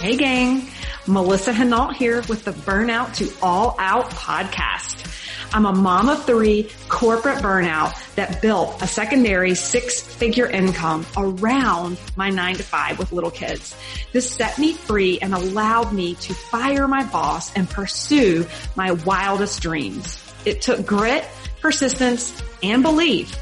Hey gang, Melissa Hinault here with the Burnout to All Out podcast. I'm a mom of three, corporate burnout that built a secondary six-figure income around my 9 to 5 with little kids. This set me free and allowed me to fire my boss and pursue my wildest dreams. It took grit, persistence, and belief.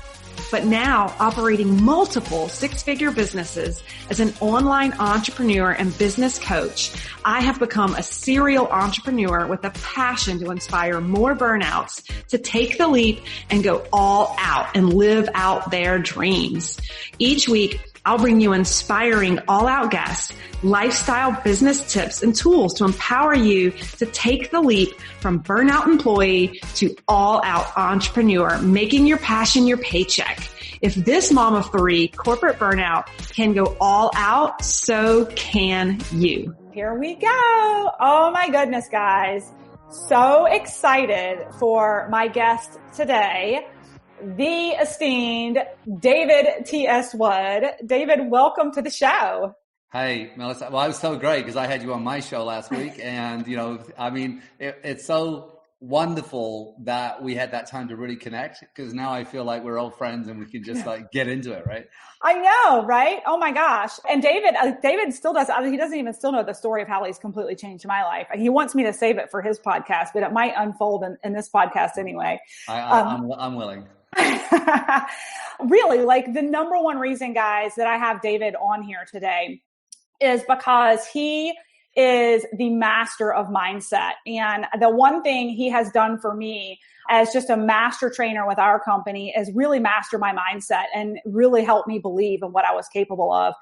But now operating multiple six-figure businesses as an online entrepreneur and business coach, I have become a serial entrepreneur with a passion to inspire more burnouts to take the leap and go all out and live out their dreams. Each week, I'll bring you inspiring all-out guests, lifestyle business tips and tools to empower you to take the leap from burnout employee to all-out entrepreneur, making your passion your paycheck. If this mom of three, corporate burnout, can go all out, so can you. Here we go. Oh my goodness, guys. So excited for my guest today, the esteemed David T.S. Wood. David, welcome to the show. Hey, Melissa. Well, I was so great because I had you on my show last week. And, it's so wonderful that we had that time to really connect, because now I feel like we're old friends and we can just get into it, right? I know, right? Oh my gosh. And David still does, he doesn't even still know the story of how he's completely changed my life. He wants me to save it for his podcast, but it might unfold in this podcast anyway. I'm willing. Really, like the number one reason, guys, that I have David on here today is because he is the master of mindset. And the one thing he has done for me as just a master trainer with our company is really master my mindset and really help me believe in what I was capable of.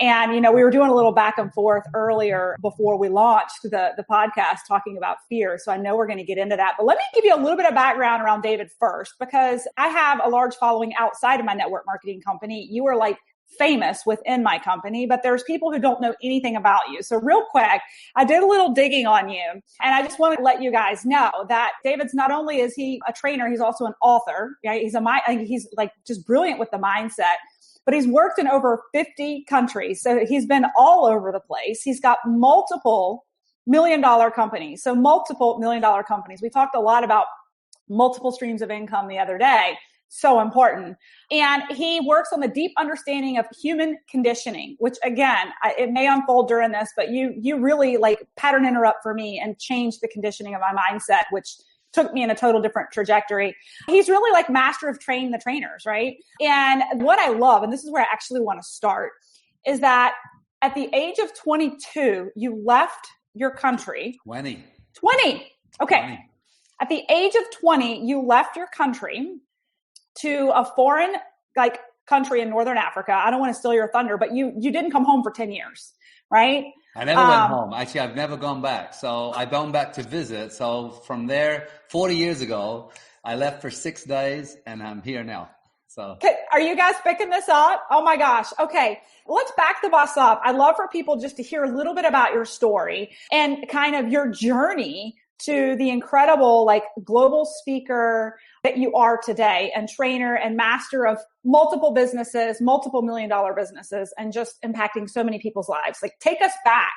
And, we were doing a little back and forth earlier before we launched the podcast talking about fear. So I know we're going to get into that, but let me give you a little bit of background around David first, because I have a large following outside of my network marketing company. You are like famous within my company, but there's people who don't know anything about you. So real quick, I did a little digging on you, and I just want to let you guys know that David's not only is he a trainer, he's also an author. Right? He's like just brilliant with the mindset, but he's worked in over 50 countries. So he's been all over the place. He's got multiple million-dollar companies. So multiple million-dollar companies. We talked a lot about multiple streams of income the other day. So important. And he works on the deep understanding of human conditioning, which again, it may unfold during this, but you really like pattern interrupt for me and changed the conditioning of my mindset, which took me in a total different trajectory. He's really like master of training the trainers, right? And what I love, and this is where I actually want to start, is that at the age of 22, you left your country. 20. Okay. 20. At the age of 20, you left your country to a foreign country in Northern Africa. I don't want to steal your thunder, but you didn't come home for 10 years, right? I never went home. Actually, I've never gone back. So I've gone back to visit. So from there, 40 years ago, I left for 6 days and I'm here now. So okay, are you guys picking this up? Oh my gosh. Okay. Let's back the bus up. I'd love for people just to hear a little bit about your story and kind of your journey to the incredible global speaker that you are today, and trainer and master of multiple businesses, multiple million-dollar businesses, and just impacting so many people's lives. Take us back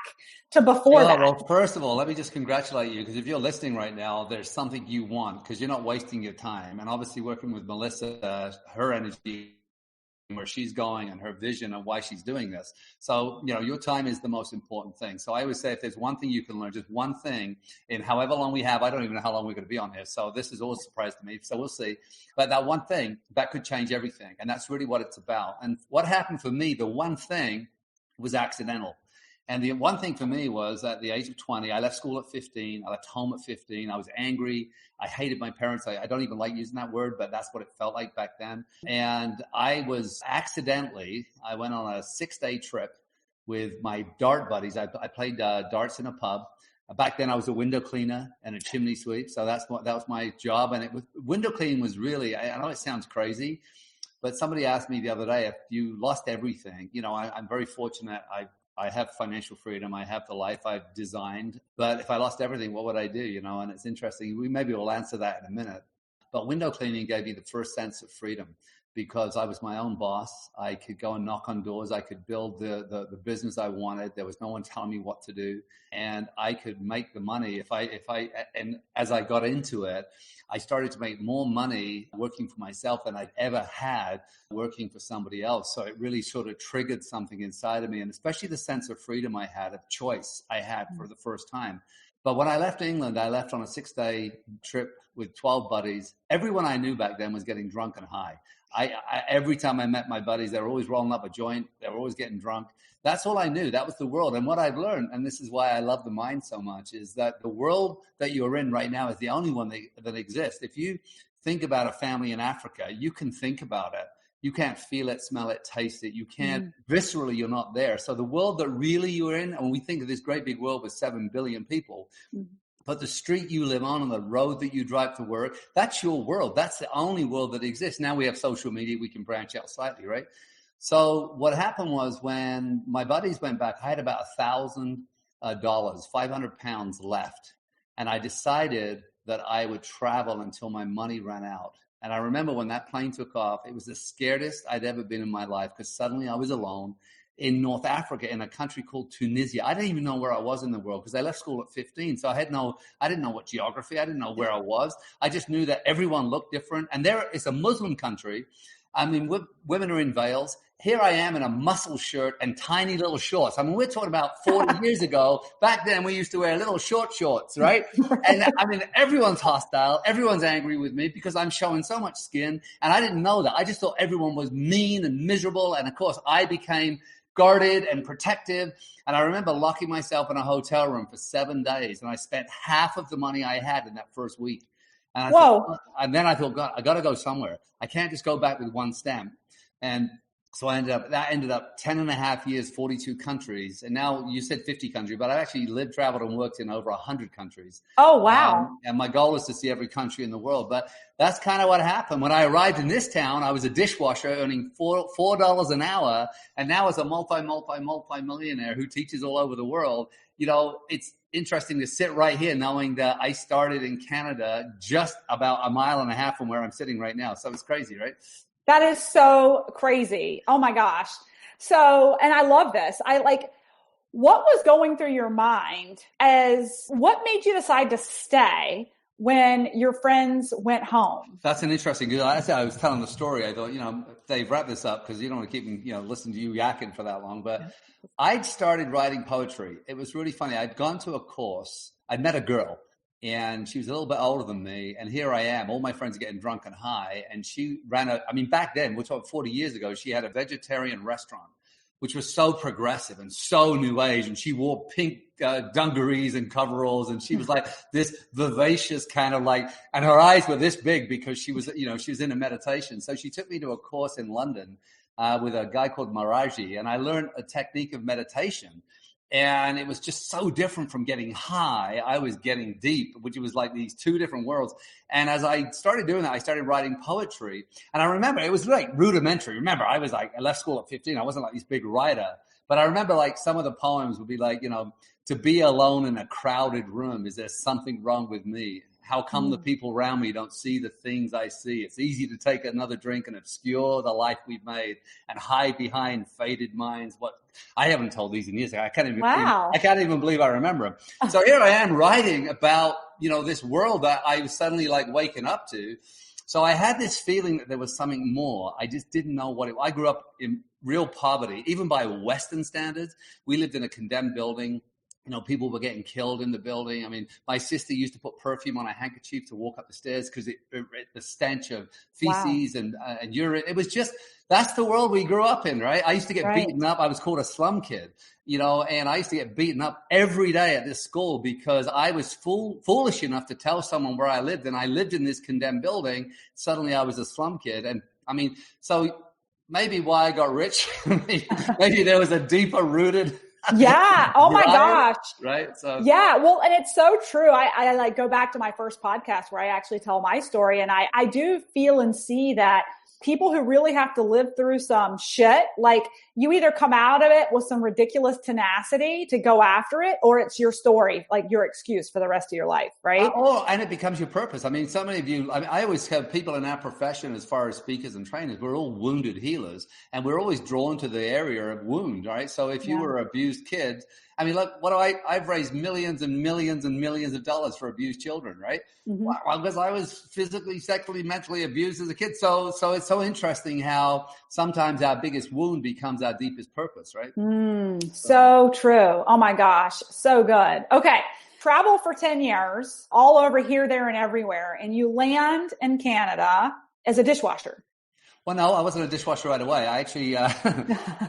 to before that. Well, first of all, let me just congratulate you, because if you're listening right now, there's something you want, because you're not wasting your time. And obviously working with Melissa, her energy, where she's going and her vision of why she's doing this. So, your time is the most important thing. So I always say, if there's one thing you can learn, just one thing in however long we have, I don't even know how long we're going to be on here. So this is always a surprise to me. So we'll see. But that one thing, that could change everything. And that's really what it's about. And what happened for me, the one thing was accidental. And the one thing for me was at the age of 20, I left school at 15. I left home at 15. I was angry. I hated my parents. I don't even like using that word, but that's what it felt like back then. And I went on a 6-day trip with my dart buddies. I played darts in a pub. Back then I was a window cleaner and a chimney sweep. So that was my job. And window cleaning was really, I know it sounds crazy, but somebody asked me the other day, if you lost everything, I'm very fortunate. I have financial freedom. I have the life I've designed. But if I lost everything, what would I do? And it's interesting. Maybe we'll answer that in a minute. But window cleaning gave me the first sense of freedom. because I was my own boss. I could go and knock on doors. I could build the business I wanted. There was no one telling me what to do, and I could make the money. And as I got into it, I started to make more money working for myself than I'd ever had working for somebody else. So it really sort of triggered something inside of me, and especially the sense of freedom I had, of choice I had for the first time. But when I left England, I left on a 6-day trip with 12 buddies. Everyone I knew back then was getting drunk and high. Every time I met my buddies, they were always rolling up a joint. They were always getting drunk. That's all I knew. That was the world. And what I've learned, and this is why I love the mind so much, is that the world that you're in right now is the only one that exists. If you think about a family in Africa, you can think about it. You can't feel it, smell it, taste it. You can't, viscerally, you're not there. So the world that really you're in, and we think of this great big world with 7 billion people, but the street you live on and the road that you drive to work, that's your world. That's the only world that exists. Now we have social media, we can branch out slightly, right? So what happened was when my buddies went back, I had about $1,000, 500 pounds left. And I decided that I would travel until my money ran out. And I remember when that plane took off, it was the scariest I'd ever been in my life, because suddenly I was alone in North Africa in a country called Tunisia. I didn't even know where I was in the world because I left school at 15. So I didn't know what geography, I didn't know where I was. I just knew that everyone looked different. And it's a Muslim country. I mean, women are in veils. Here I am in a muscle shirt and tiny little shorts. I mean, we're talking about 40 years ago. Back then, we used to wear little short shorts, right? And I mean, everyone's hostile. Everyone's angry with me because I'm showing so much skin. And I didn't know that. I just thought everyone was mean and miserable. And of course, I became guarded and protective. And I remember locking myself in a hotel room for 7 days. And I spent half of the money I had in that first week. And then I thought, God, I got to go somewhere. I can't just go back with one stamp. And so that ended up 10 and a half years, 42 countries. And now you said 50 countries, but I actually lived, traveled, and worked in over 100 countries. Oh, wow. And my goal is to see every country in the world. But that's kind of what happened. When I arrived in this town, I was a dishwasher earning $4 an hour. And now as a multi-millionaire who teaches all over the world, you know, it's interesting to sit right here knowing that I started in Canada just about a mile and a half from where I'm sitting right now. So it's crazy, right? That is so crazy. Oh my gosh. So, and I love this. What was going through your mind what made you decide to stay when your friends went home? That's an interesting, because I was telling the story. I thought, Dave, wrap this up because you don't want to keep them, listening to you yakking for that long. But I'd started writing poetry. It was really funny. I'd gone to a course. I'd met a girl. And she was a little bit older than me. And here I am. All my friends are getting drunk and high. And she back then, we're talking 40 years ago, she had a vegetarian restaurant, which was so progressive and so new age. And she wore pink dungarees and coveralls. And she was like this vivacious kind of and her eyes were this big because she was in a meditation. So she took me to a course in London with a guy called Maharaji. And I learned a technique of meditation. And it was just so different from getting high. I was getting deep, which was like these two different worlds. And as I started doing that, I started writing poetry. And I remember it was like rudimentary. Remember, I left school at 15. I wasn't like this big writer. But I remember some of the poems would be to be alone in a crowded room. Is there something wrong with me? How come the people around me don't see the things I see? It's easy to take another drink and obscure the life we've made and hide behind faded minds. What I haven't told these in years. I can't even believe I remember them. So here I am writing about, this world that I was suddenly waking up to. So I had this feeling that there was something more. I just didn't know what I grew up in real poverty, even by Western standards. We lived in a condemned building. People were getting killed in the building. I mean, my sister used to put perfume on a handkerchief to walk up the stairs because the stench of feces and urine. It was just, that's the world we grew up in, right? I used to get beaten up. I was called a slum kid, and I used to get beaten up every day at this school because I was foolish enough to tell someone where I lived. And I lived in this condemned building. Suddenly I was a slum kid. And I mean, so maybe why I got rich, maybe there was a deeper rooted yeah. Oh my gosh. Right. So yeah. Well, and it's so true. I go back to my first podcast where I actually tell my story, and I do feel and see that people who really have to live through some shit, like you either come out of it with some ridiculous tenacity to go after it, or it's your story, like your excuse for the rest of your life, right? And it becomes your purpose. I mean, so many of you, I always have people in our profession, as far as speakers and trainers, we're all wounded healers, and we're always drawn to the area of wound, right? So if you were an abused kid, I mean, look, I've raised millions and millions and millions of dollars for abused children, right? Well, because I was physically, sexually, mentally abused as a kid. So it's so interesting how sometimes our biggest wound becomes our deepest purpose, right? So true. Oh my gosh. So good. Okay. Travel for 10 years, all over here, there, and everywhere. And you land in Canada as a dishwasher. Well, no, I wasn't a dishwasher right away. I actually,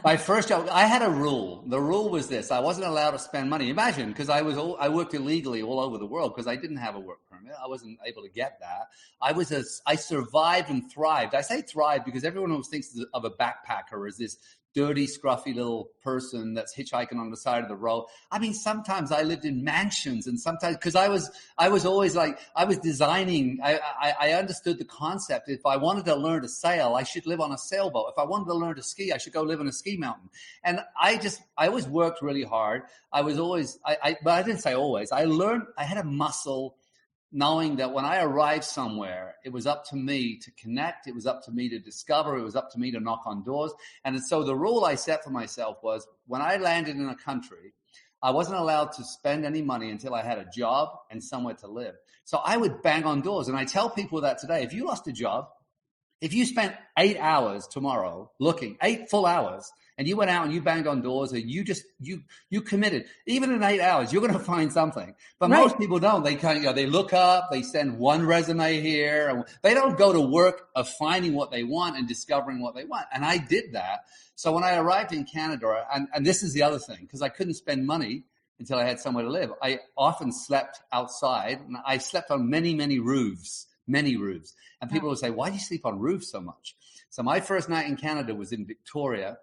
my first job, I had a rule. The rule was this: I wasn't allowed to spend money. Imagine, because I worked illegally all over the world because I didn't have a work permit. I wasn't able to get that. I survived and thrived. I say thrived because everyone always thinks of a backpacker as this dirty, scruffy little person that's hitchhiking on the side of the road. I mean, sometimes I lived in mansions, and sometimes because I was always like, I was designing. I understood the concept. If I wanted to learn to sail, I should live on a sailboat. If I wanted to learn to ski, I should go live on a ski mountain. And I always worked really hard. I was always, but I didn't say always. I had a muscle knowing that when I arrived somewhere, it was up to me to connect. It was up to me to discover. It was up to me to knock on doors. And so the rule I set for myself was when I landed in a country, I wasn't allowed to spend any money until I had a job and somewhere to live. So I would bang on doors. And I tell people that today, if you lost a job, if you spent 8 hours tomorrow looking, 8 full hours, and you went out and you banged on doors and you committed, even in 8 hours, you're going to find something. But most people don't. They they look up, they send one resume here, and they don't go to work of finding what they want and discovering what they want. And I did that. So when I arrived in Canada, and this is the other thing, because I couldn't spend money until I had somewhere to live, I often slept outside, and I slept on many, many roofs. And people would say, why do you sleep on roofs so much? So my first night in Canada was in Victoria.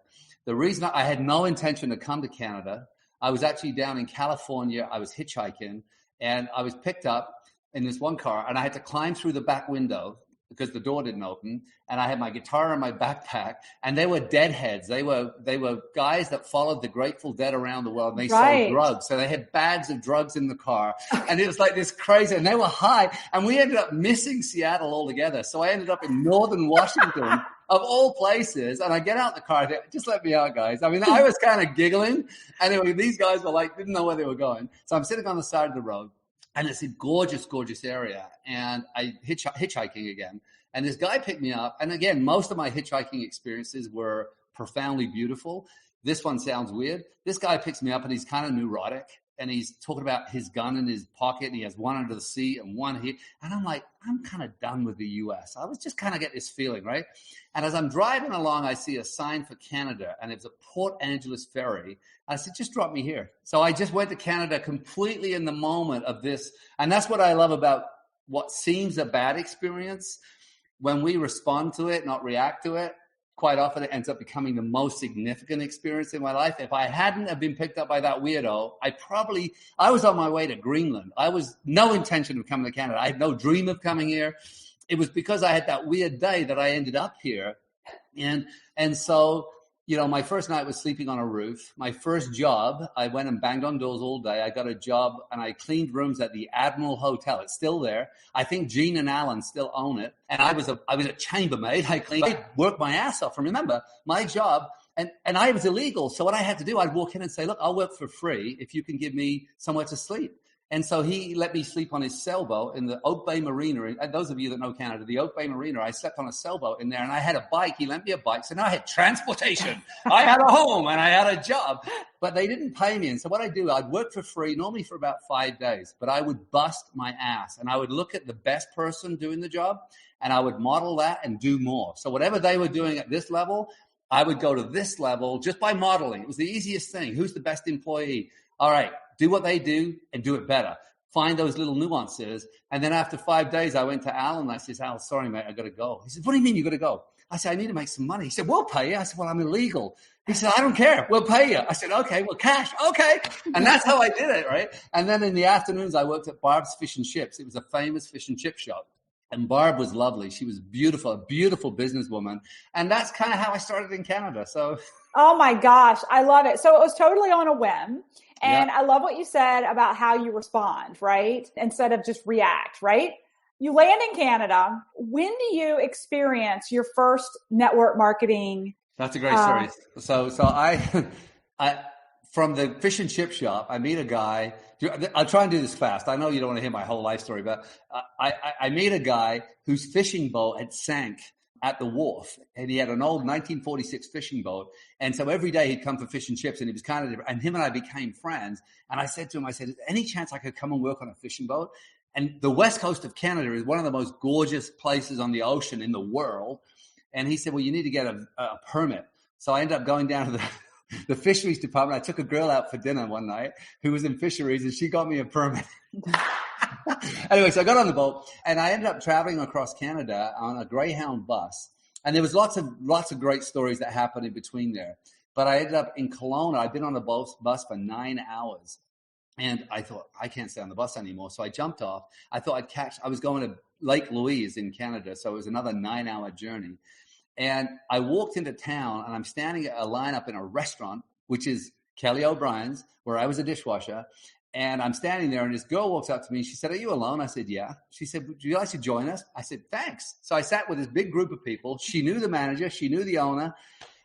The reason I had no intention to come to Canada, I was actually down in California. I was hitchhiking, and I was picked up in this one car, and I had to climb through the back window because the door didn't open, and I had my guitar in my backpack, and they were deadheads. They were guys that followed the Grateful Dead around the world, and they sold drugs. So they had bags of drugs in the car, and it was like this crazy, and they were high, and we ended up missing Seattle altogether. So I ended up in northern Washington, of all places, and I get out the car, I think, just let me out, guys. I mean, I was kind of giggling. Anyway, these guys were like, didn't know where they were going. So I'm sitting on the side of the road, and it's a gorgeous, gorgeous area. And I hitchhiking again. And this guy picked me up. And again, most of my hitchhiking experiences were profoundly beautiful. This one sounds weird. This guy picks me up, and he's kind of neurotic. And he's talking about his gun in his pocket, and he has one under the seat and one here. And I'm like, I'm kind of done with the U.S. I was just kind of get this feeling, right? And as I'm driving along, I see a sign for Canada, and it's a Port Angeles ferry. I said, just drop me here. So I just went to Canada completely in the moment of this. And that's what I love about what seems a bad experience. When we respond to it, not react to it, quite often it ends up becoming the most significant experience in my life. If I hadn't have been picked up by that weirdo, I was on my way to Greenland. I was no intention of coming to Canada. I had no dream of coming here. It was because I had that weird day that I ended up here. And so, my first night was sleeping on a roof. My first job, I went and banged on doors all day. I got a job and I cleaned rooms at the Admiral Hotel. It's still there. I think Gene and Alan still own it. And I was a chambermaid. I worked my ass off. And remember, my job, and I was illegal. So what I had to do, I'd walk in and say, look, I'll work for free if you can give me somewhere to sleep. And so he let me sleep on his sailboat in the Oak Bay Marina. And those of you that know Canada, the Oak Bay Marina, I slept on a sailboat in there, and I had a bike. He lent me a bike. So now I had transportation. I had a home, and I had a job. But they didn't pay me. And so what I'd do, I'd work for free, normally for about 5 days. But I would bust my ass, and I would look at the best person doing the job, and I would model that and do more. So whatever they were doing at this level, I would go to this level just by modeling. It was the easiest thing. Who's the best employee? All right, do what they do and do it better. Find those little nuances. And then after 5 days, I went to Al and I said, Al, sorry, mate, I got to go. He said, what do you mean you got to go? I said, I need to make some money. He said, we'll pay you. I said, well, I'm illegal. He said, I don't care. We'll pay you. I said, okay, well, cash. Okay. And that's how I did it, right? And then in the afternoons, I worked at Barb's Fish and Chips. It was a famous fish and chip shop. And Barb was lovely. She was beautiful, a beautiful businesswoman. And that's kind of how I started in Canada. So, oh my gosh, I love it. So it was totally on a whim. And yeah. I love what you said about how you respond, right? Instead of just react, right? You land in Canada. When do you experience your first network marketing? That's a great story. So I from the fish and chip shop, I meet a guy. I'll try and do this fast. I know you don't want to hear my whole life story, but I meet a guy whose fishing boat had sank at the wharf, and he had an old 1946 fishing boat. And so every day he'd come for fish and chips, and he was kind of different. And him and I became friends. And I said to him, is there any chance I could come and work on a fishing boat? And the west coast of Canada is one of the most gorgeous places on the ocean in the world. And he said, well, you need to get a permit. So I ended up going down to the fisheries department. I took a girl out for dinner one night who was in fisheries, and she got me a permit. Anyway, so I got on the boat, and I ended up traveling across Canada on a Greyhound bus. And there was lots of great stories that happened in between there. But I ended up in Kelowna. I'd been on the bus for 9 hours. And I thought, I can't stay on the bus anymore. So I jumped off. I thought I was going to Lake Louise in Canada. So it was another 9-hour journey. And I walked into town, and I'm standing at a lineup in a restaurant, which is Kelly O'Brien's, where I was a dishwasher. And I'm standing there, and this girl walks up to me. She said, are you alone? I said, yeah. She said, would you like to join us? I said, thanks. So I sat with this big group of people. She knew the manager. She knew the owner.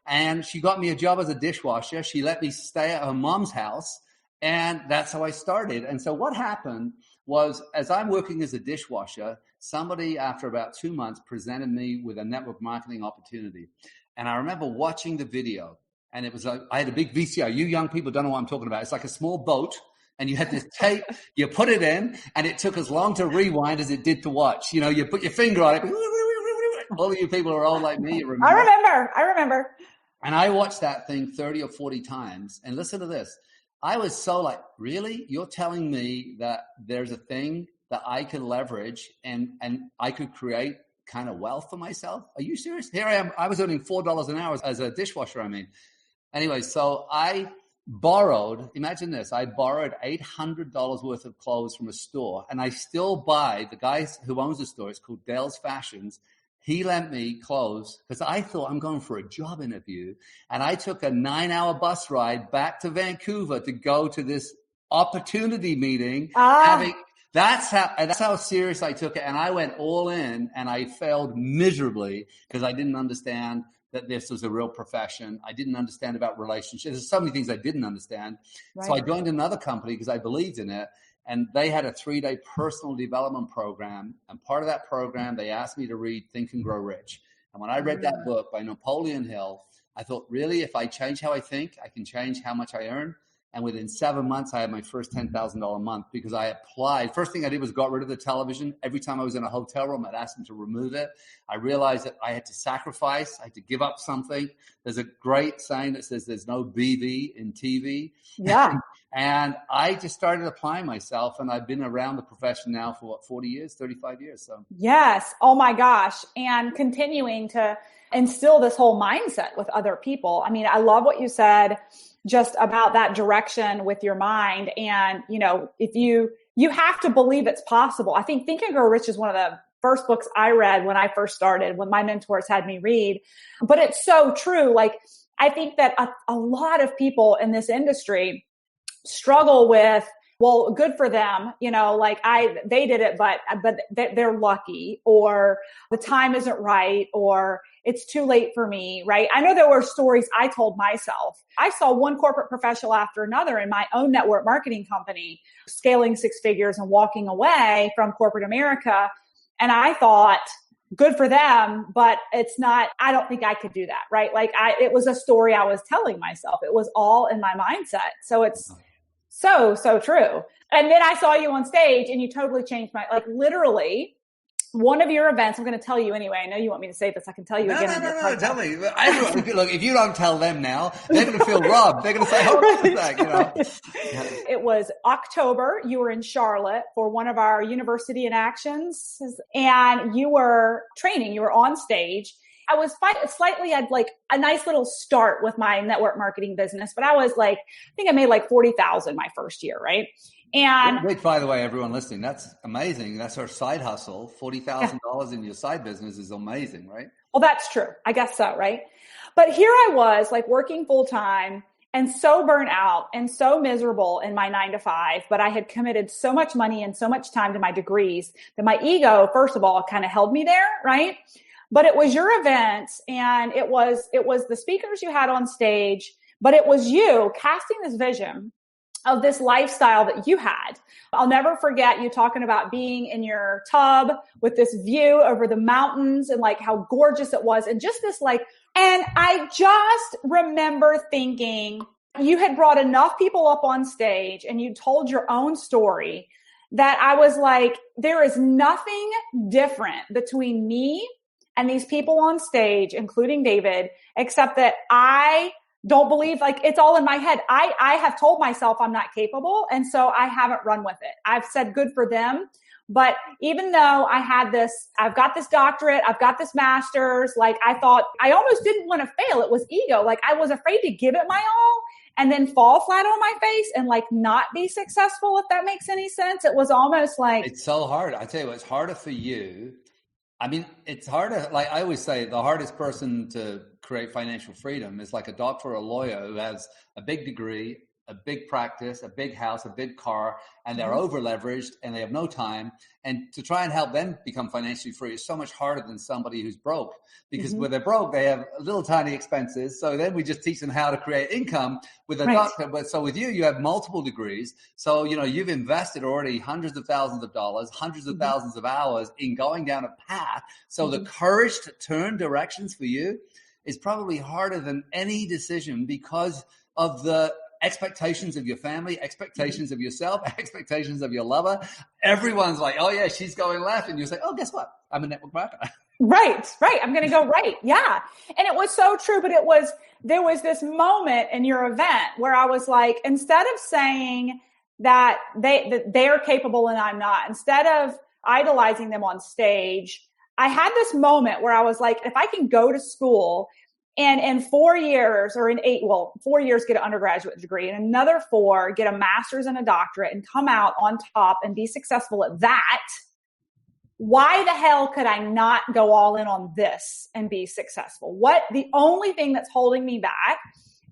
And she got me a job as a dishwasher. She let me stay at her mom's house. And that's how I started. And so what happened was, as I'm working as a dishwasher, somebody after about 2 months presented me with a network marketing opportunity. And I remember watching the video, and it was like, I had a big VCR. You young people don't know what I'm talking about. It's like a small boat, and you had this tape, you put it in, and it took as long to rewind as it did to watch. You know, you put your finger on it. All of you people are old like me. You remember. I remember. And I watched that thing 30 or 40 times. And listen to this. I was so like, really? You're telling me that there's a thing that I could leverage and I could create kind of wealth for myself? Are you serious? Here I am. I was earning $4 an hour as a dishwasher, Anyway, so I borrowed, imagine this, I borrowed $800 worth of clothes from a store, and I still buy, the guy who owns the store, it's called Dale's Fashions. He lent me clothes because I thought I'm going for a job interview. And I took a 9-hour bus ride back to Vancouver to go to this opportunity meeting. That's how serious I took it. And I went all in, and I failed miserably because I didn't understand that this was a real profession. I didn't understand about relationships. There's so many things I didn't understand. Right. So I joined another company because I believed in it. And they had a 3-day personal development program. And part of that program, they asked me to read Think and Grow Rich. And when I read that book by Napoleon Hill, I thought, really, if I change how I think, I can change how much I earn. And within 7 months, I had my first $10,000 a month because I applied. First thing I did was got rid of the television. Every time I was in a hotel room, I'd ask them to remove it. I realized that I had to sacrifice. I had to give up something. There's a great saying that says there's no BV in TV. Yeah. And I just started applying myself, and I've been around the profession now for 40 years, 35 years. So yes. Oh my gosh. And continuing to instill this whole mindset with other people. I mean, I love what you said just about that direction with your mind. And, you know, if you have to believe it's possible. I think Think and Grow Rich is one of the first books I read when I first started, when my mentors had me read, but it's so true. Like, I think that a lot of people in this industry struggle with, well, good for them, you know, like they did it, but they're lucky, or the time isn't right, or it's too late for me, right? I know there were stories I told myself. I saw one corporate professional after another in my own network marketing company, scaling 6 figures and walking away from corporate America. And I thought, good for them, but it's not, I don't think I could do that, right? Like it was a story I was telling myself. It was all in my mindset. So it's so true. And then I saw you on stage, and you totally changed like literally one of your events. I'm going to tell you anyway. I know you want me to say this. I can tell you again. No, tell me. Look, if you don't tell them now, they're going to feel robbed. They're going to say, hold on a sec, you know. It was October. You were in Charlotte for one of our University in Actions, and you were training. You were on stage. I was slightly had like a nice little start with my network marketing business, but I was like, I think I made like 40,000 my first year, right? And wait, by the way, everyone listening, that's amazing. That's our side hustle. $40,000 in your side business is amazing, right? Well, that's true. I guess so, right? But here I was like working full time and so burnt out and so miserable in my 9 to 5, but I had committed so much money and so much time to my degrees that my ego, first of all, kind of held me there, right? But it was your events and it was the speakers you had on stage, but it was you casting this vision of this lifestyle that you had. I'll never forget you talking about being in your tub with this view over the mountains and like how gorgeous it was. And just this like, and I just remember thinking you had brought enough people up on stage and you told your own story that I was like, there is nothing different between me and these people on stage, including David, except that I don't believe, like, it's all in my head. I have told myself I'm not capable. And so I haven't run with it. I've said good for them. But even though I've got this doctorate, I've got this master's, like I thought I almost didn't want to fail. It was ego. Like I was afraid to give it my all and then fall flat on my face and like not be successful, if that makes any sense. It was almost like. It's so hard. I tell you what, it's harder for you. I mean, it's harder. Like I always say, the hardest person to create financial freedom is like a doctor or a lawyer who has a big degree, a big practice, a big house, a big car, and they're over leveraged and they have no time. And to try and help them become financially free is so much harder than somebody who's broke, because when they're broke, they have little tiny expenses. So then we just teach them how to create income with a doctor. But so with you, you have multiple degrees. So, you know, you've invested already hundreds of thousands of dollars, hundreds of thousands of hours in going down a path. So the courage to turn directions for you is probably harder than any decision because of the expectations of your family, expectations of yourself, expectations of your lover. Everyone's like, oh yeah, she's going left. And you say, oh, guess what? I'm a network marketer. Right. I'm going to go right. Yeah. And it was so true, but there was this moment in your event where I was like, instead of saying that they're capable and I'm not, instead of idolizing them on stage, I had this moment where I was like, if I can go to school and in 4 years or in 4 years, get an undergraduate degree and another 4, get a master's and a doctorate and come out on top and be successful at that, why the hell could I not go all in on this and be successful? The only thing that's holding me back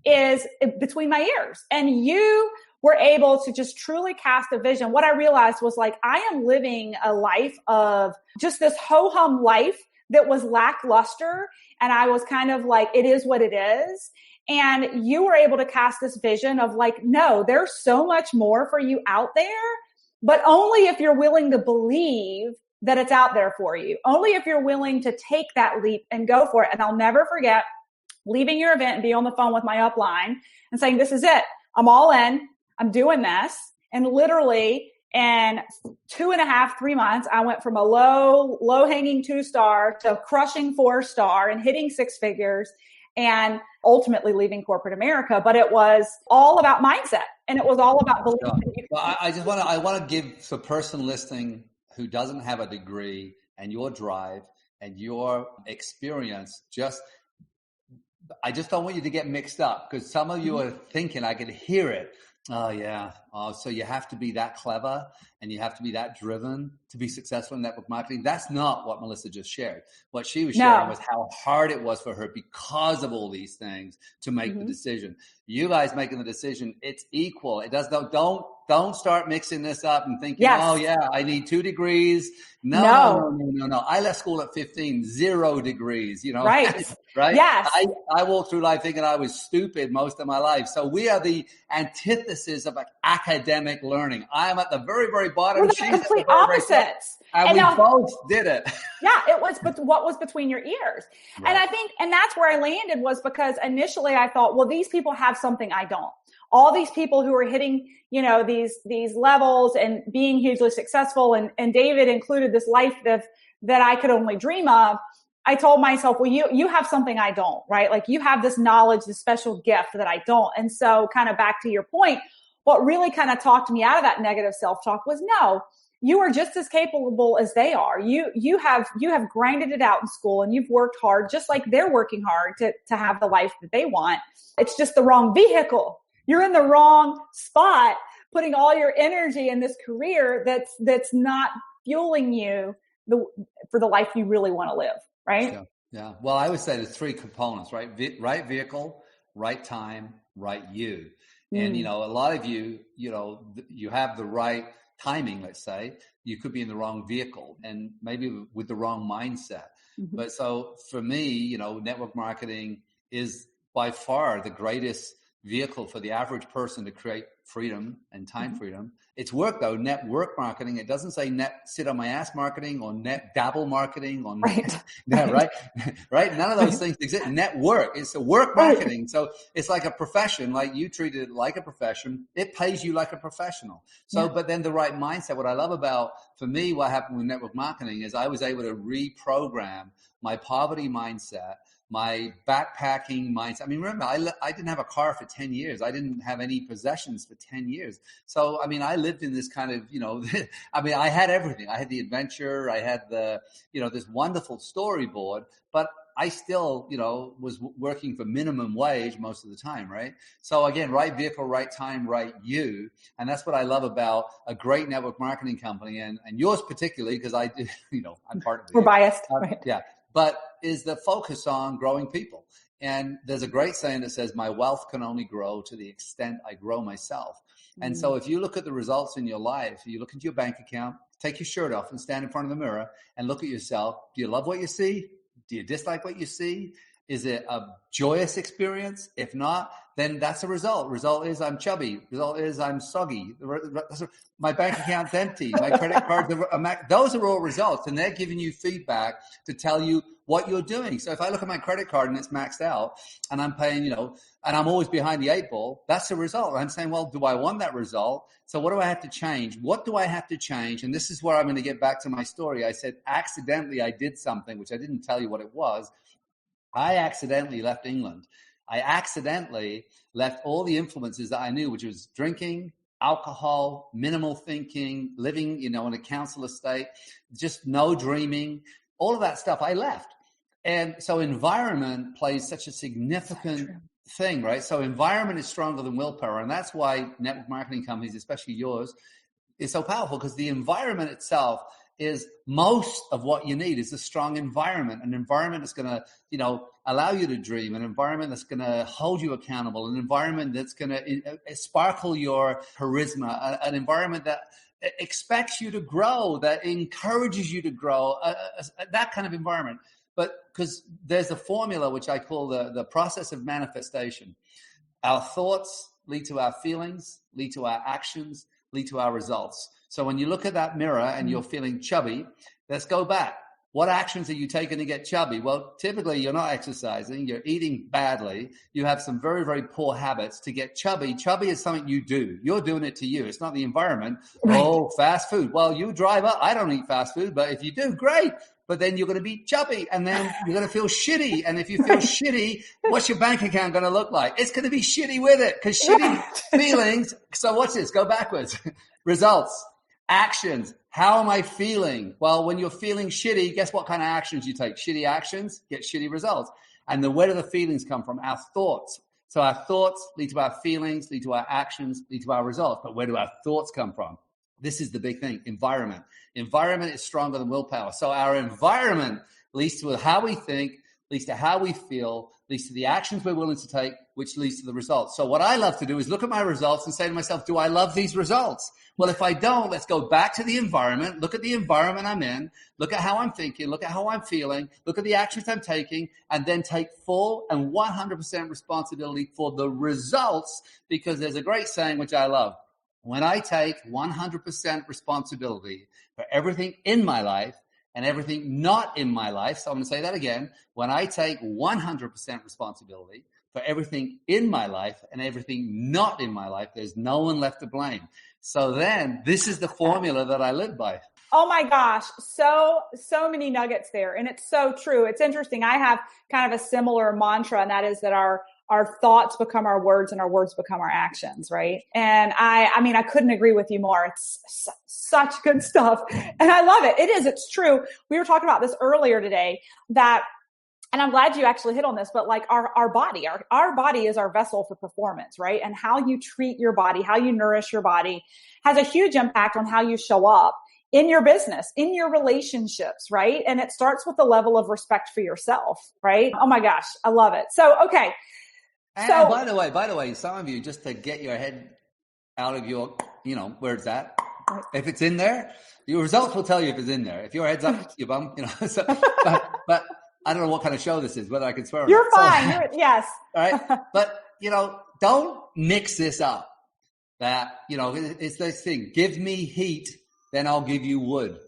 is between my ears. And you were able to just truly cast a vision. What I realized was like, I am living a life of just this ho-hum life that was lackluster. And I was kind of like, it is what it is. And you were able to cast this vision of like, no, there's so much more for you out there, but only if you're willing to believe that it's out there for you. Only if you're willing to take that leap and go for it. And I'll never forget leaving your event and be on the phone with my upline and saying, this is it. I'm all in. I'm doing this. And literally in 2.5, 3 months, I went from a low hanging 2-star to crushing 4-star and hitting 6 figures and ultimately leaving corporate America. But it was all about mindset and it was all about belief. Well, I want to give the person listening who doesn't have a degree and your drive and your experience, I just don't want you to get mixed up, because some of you are thinking, I could hear it. Oh yeah. Oh, so you have to be that clever and you have to be that driven to be successful in network marketing. That's not what Melissa just shared. What she was sharing was how hard it was for her because of all these things to make the decision. You guys making the decision, it's equal. It does don't start mixing this up and thinking, oh yeah, I need 2 degrees. No. I left school at 15, 0 degrees, you know. Right. Right. Yes. I walked through life thinking I was stupid most of my life. So we are the antithesis of academic learning. I'm at the very, very bottom. We're the complete opposites. And we both did it. Yeah, it was, but what was between your ears? Right. And I think, and that's where I landed, was because initially I thought, well, these people have something I don't. All these people who are hitting, you know, these levels and being hugely successful, and David included this life that I could only dream of. I told myself, well, you have something I don't, right? Like you have this knowledge, this special gift that I don't. And so kind of back to your point, what really kind of talked me out of that negative self-talk was, no, you are just as capable as they are. You have grinded it out in school and you've worked hard, just like they're working hard to have the life that they want. It's just the wrong vehicle. You're in the wrong spot. putting all your energy in this career that's not fueling you for the life you really want to live, right? Sure. Yeah. Well, I would say there's three components, right? Right vehicle, right time, right you. And, a lot of you, you have the right timing, let's say. You could be in the wrong vehicle and maybe with the wrong mindset. Mm-hmm. But so for me, network marketing is by far the greatest vehicle for the average person to create freedom and time freedom. It's work though, network marketing. It doesn't say net sit on my ass marketing or net dabble marketing or right. Right. None of those things exist. Network. It's a work marketing. So it's like a profession, like you treat it like a profession. It pays you like a professional. So, but then the right mindset, what I love about, for me, what happened with network marketing is I was able to reprogram my poverty mindset, my backpacking mindset. I mean, remember, I didn't have a car for 10 years. I didn't have any possessions for 10 years. So, I mean, I lived in this kind of, I had everything. I had the adventure. I had this wonderful storyboard, but I still, was working for minimum wage most of the time, right? So again, right vehicle, right time, right you. And that's what I love about a great network marketing company and yours particularly, because I do, I'm part of it. We're biased. Right. Yeah. But is the focus on growing people. And there's a great saying that says, my wealth can only grow to the extent I grow myself. And so if you look at the results in your life, you look into your bank account, take your shirt off and stand in front of the mirror and look at yourself. Do you love what you see? Do you dislike what you see? Is it a joyous experience? If not, then that's a result. Result is I'm chubby. Result is I'm soggy. My bank account's empty. My credit cards are those are all results, and they're giving you feedback to tell you what you're doing. So if I look at my credit card and it's maxed out and I'm paying, and I'm always behind the 8 ball, that's a result. I'm saying, well, do I want that result? So what do I have to change? What do I have to change? And this is where I'm going to get back to my story. I said, accidentally, I did something, which I didn't tell you what it was. I accidentally left England. I accidentally left all the influences that I knew, which was drinking, alcohol, minimal thinking, living, in a council estate, just no dreaming, all of that stuff I left. And so environment plays such a significant thing, right? So environment is stronger than willpower. And that's why network marketing companies, especially yours, is so powerful, because the environment itself is most of what you need is a strong environment, an environment that's going to, allow you to dream, an environment that's going to hold you accountable, an environment that's going to sparkle your charisma, an environment that expects you to grow, that encourages you to grow, that kind of environment. But because there's a formula, which I call the process of manifestation. Our thoughts lead to our feelings, lead to our actions, lead to our results. So when you look at that mirror and you're feeling chubby, let's go back. What actions are you taking to get chubby? Well, typically you're not exercising, you're eating badly, you have some very, very poor habits to get chubby. Chubby is something you do. You're doing it to you. It's not the environment. Right. Oh, fast food. Well, you drive up. I don't eat fast food, but if you do, great. But then you're going to be chubby and then you're going to feel shitty. And if you feel shitty, what's your bank account going to look like? It's going to be shitty with it, because shitty feelings. So what's this? Go backwards. Results, actions. How am I feeling? Well, when you're feeling shitty, guess what kind of actions you take? Shitty actions get shitty results. And where do the feelings come from? Our thoughts. So our thoughts lead to our feelings, lead to our actions, lead to our results. But where do our thoughts come from? This is the big thing, environment. Environment is stronger than willpower. So our environment leads to how we think, leads to how we feel, leads to the actions we're willing to take, which leads to the results. So what I love to do is look at my results and say to myself, do I love these results? Well, if I don't, let's go back to the environment, look at the environment I'm in, look at how I'm thinking, look at how I'm feeling, look at the actions I'm taking, and then take full and 100% responsibility for the results, because there's a great saying, which I love. When I take 100% responsibility for everything in my life and everything not in my life, so I'm going to say that again. When I take 100% responsibility for everything in my life and everything not in my life, there's no one left to blame. So then this is the formula that I live by. Oh my gosh. So many nuggets there. And it's so true. It's interesting. I have kind of a similar mantra, and that is that our thoughts become our words and our words become our actions. Right. And I mean, I couldn't agree with you more. It's such good stuff. And I love it. It is. It's true. We were talking about this earlier today, that And I'm glad you actually hit on this, but like our body is our vessel for performance, right? And how you treat your body, how you nourish your body has a huge impact on how you show up in your business, in your relationships, right? And it starts with the level of respect for yourself, right? Oh my gosh, I love it. So, okay. And by the way, some of you, just to get your head out of your, where it's at, if it's in there, your results will tell you if it's in there. If your head's up, your bum, so, but I don't know what kind of show this is, whether I can swear. You're fine. Yes. All right. But, don't mix this up. That, it's this thing. Give me heat, then I'll give you wood.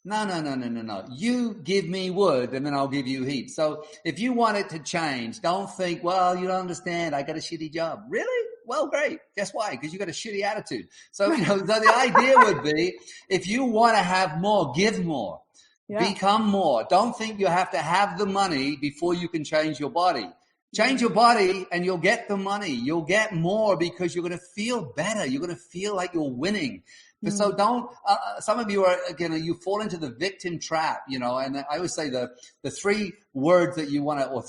No. You give me wood, and then I'll give you heat. So if you want it to change, don't think, well, you don't understand. I got a shitty job. Really? Well, great. Guess why? Because you got a shitty attitude. So, the idea would be, if you want to have more, give more. Yeah. Become more. Don't think you have to have the money before you can change your body. Change your body and you'll get the money. You'll get more because you're going to feel better. You're going to feel like you're winning. So don't, some of you are, you fall into the victim trap, and I always say the three words that you want to, or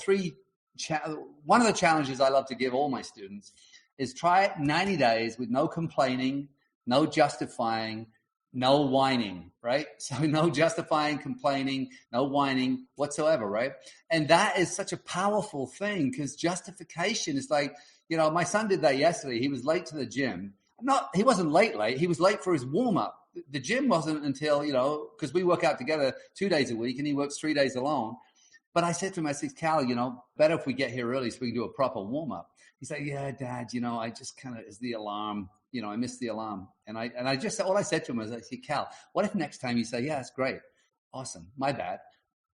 one of the challenges I love to give all my students is try it 90 days with no complaining, no justifying, no whining, right? So no justifying, complaining, no whining whatsoever, right? And that is such a powerful thing, because justification is like, my son did that yesterday. He was late to the gym. He wasn't late. He was late for his warm up. The gym wasn't until, because we work out together 2 days a week and he works 3 days alone. But I said to him, I said, Cal, better if we get here early so we can do a proper warm up. He's like, yeah, Dad, I just kind of, it's the alarm. I missed the alarm. And I just said, all I said to him was, I said, Cal, what if next time you say, yeah, it's great. Awesome. My bad.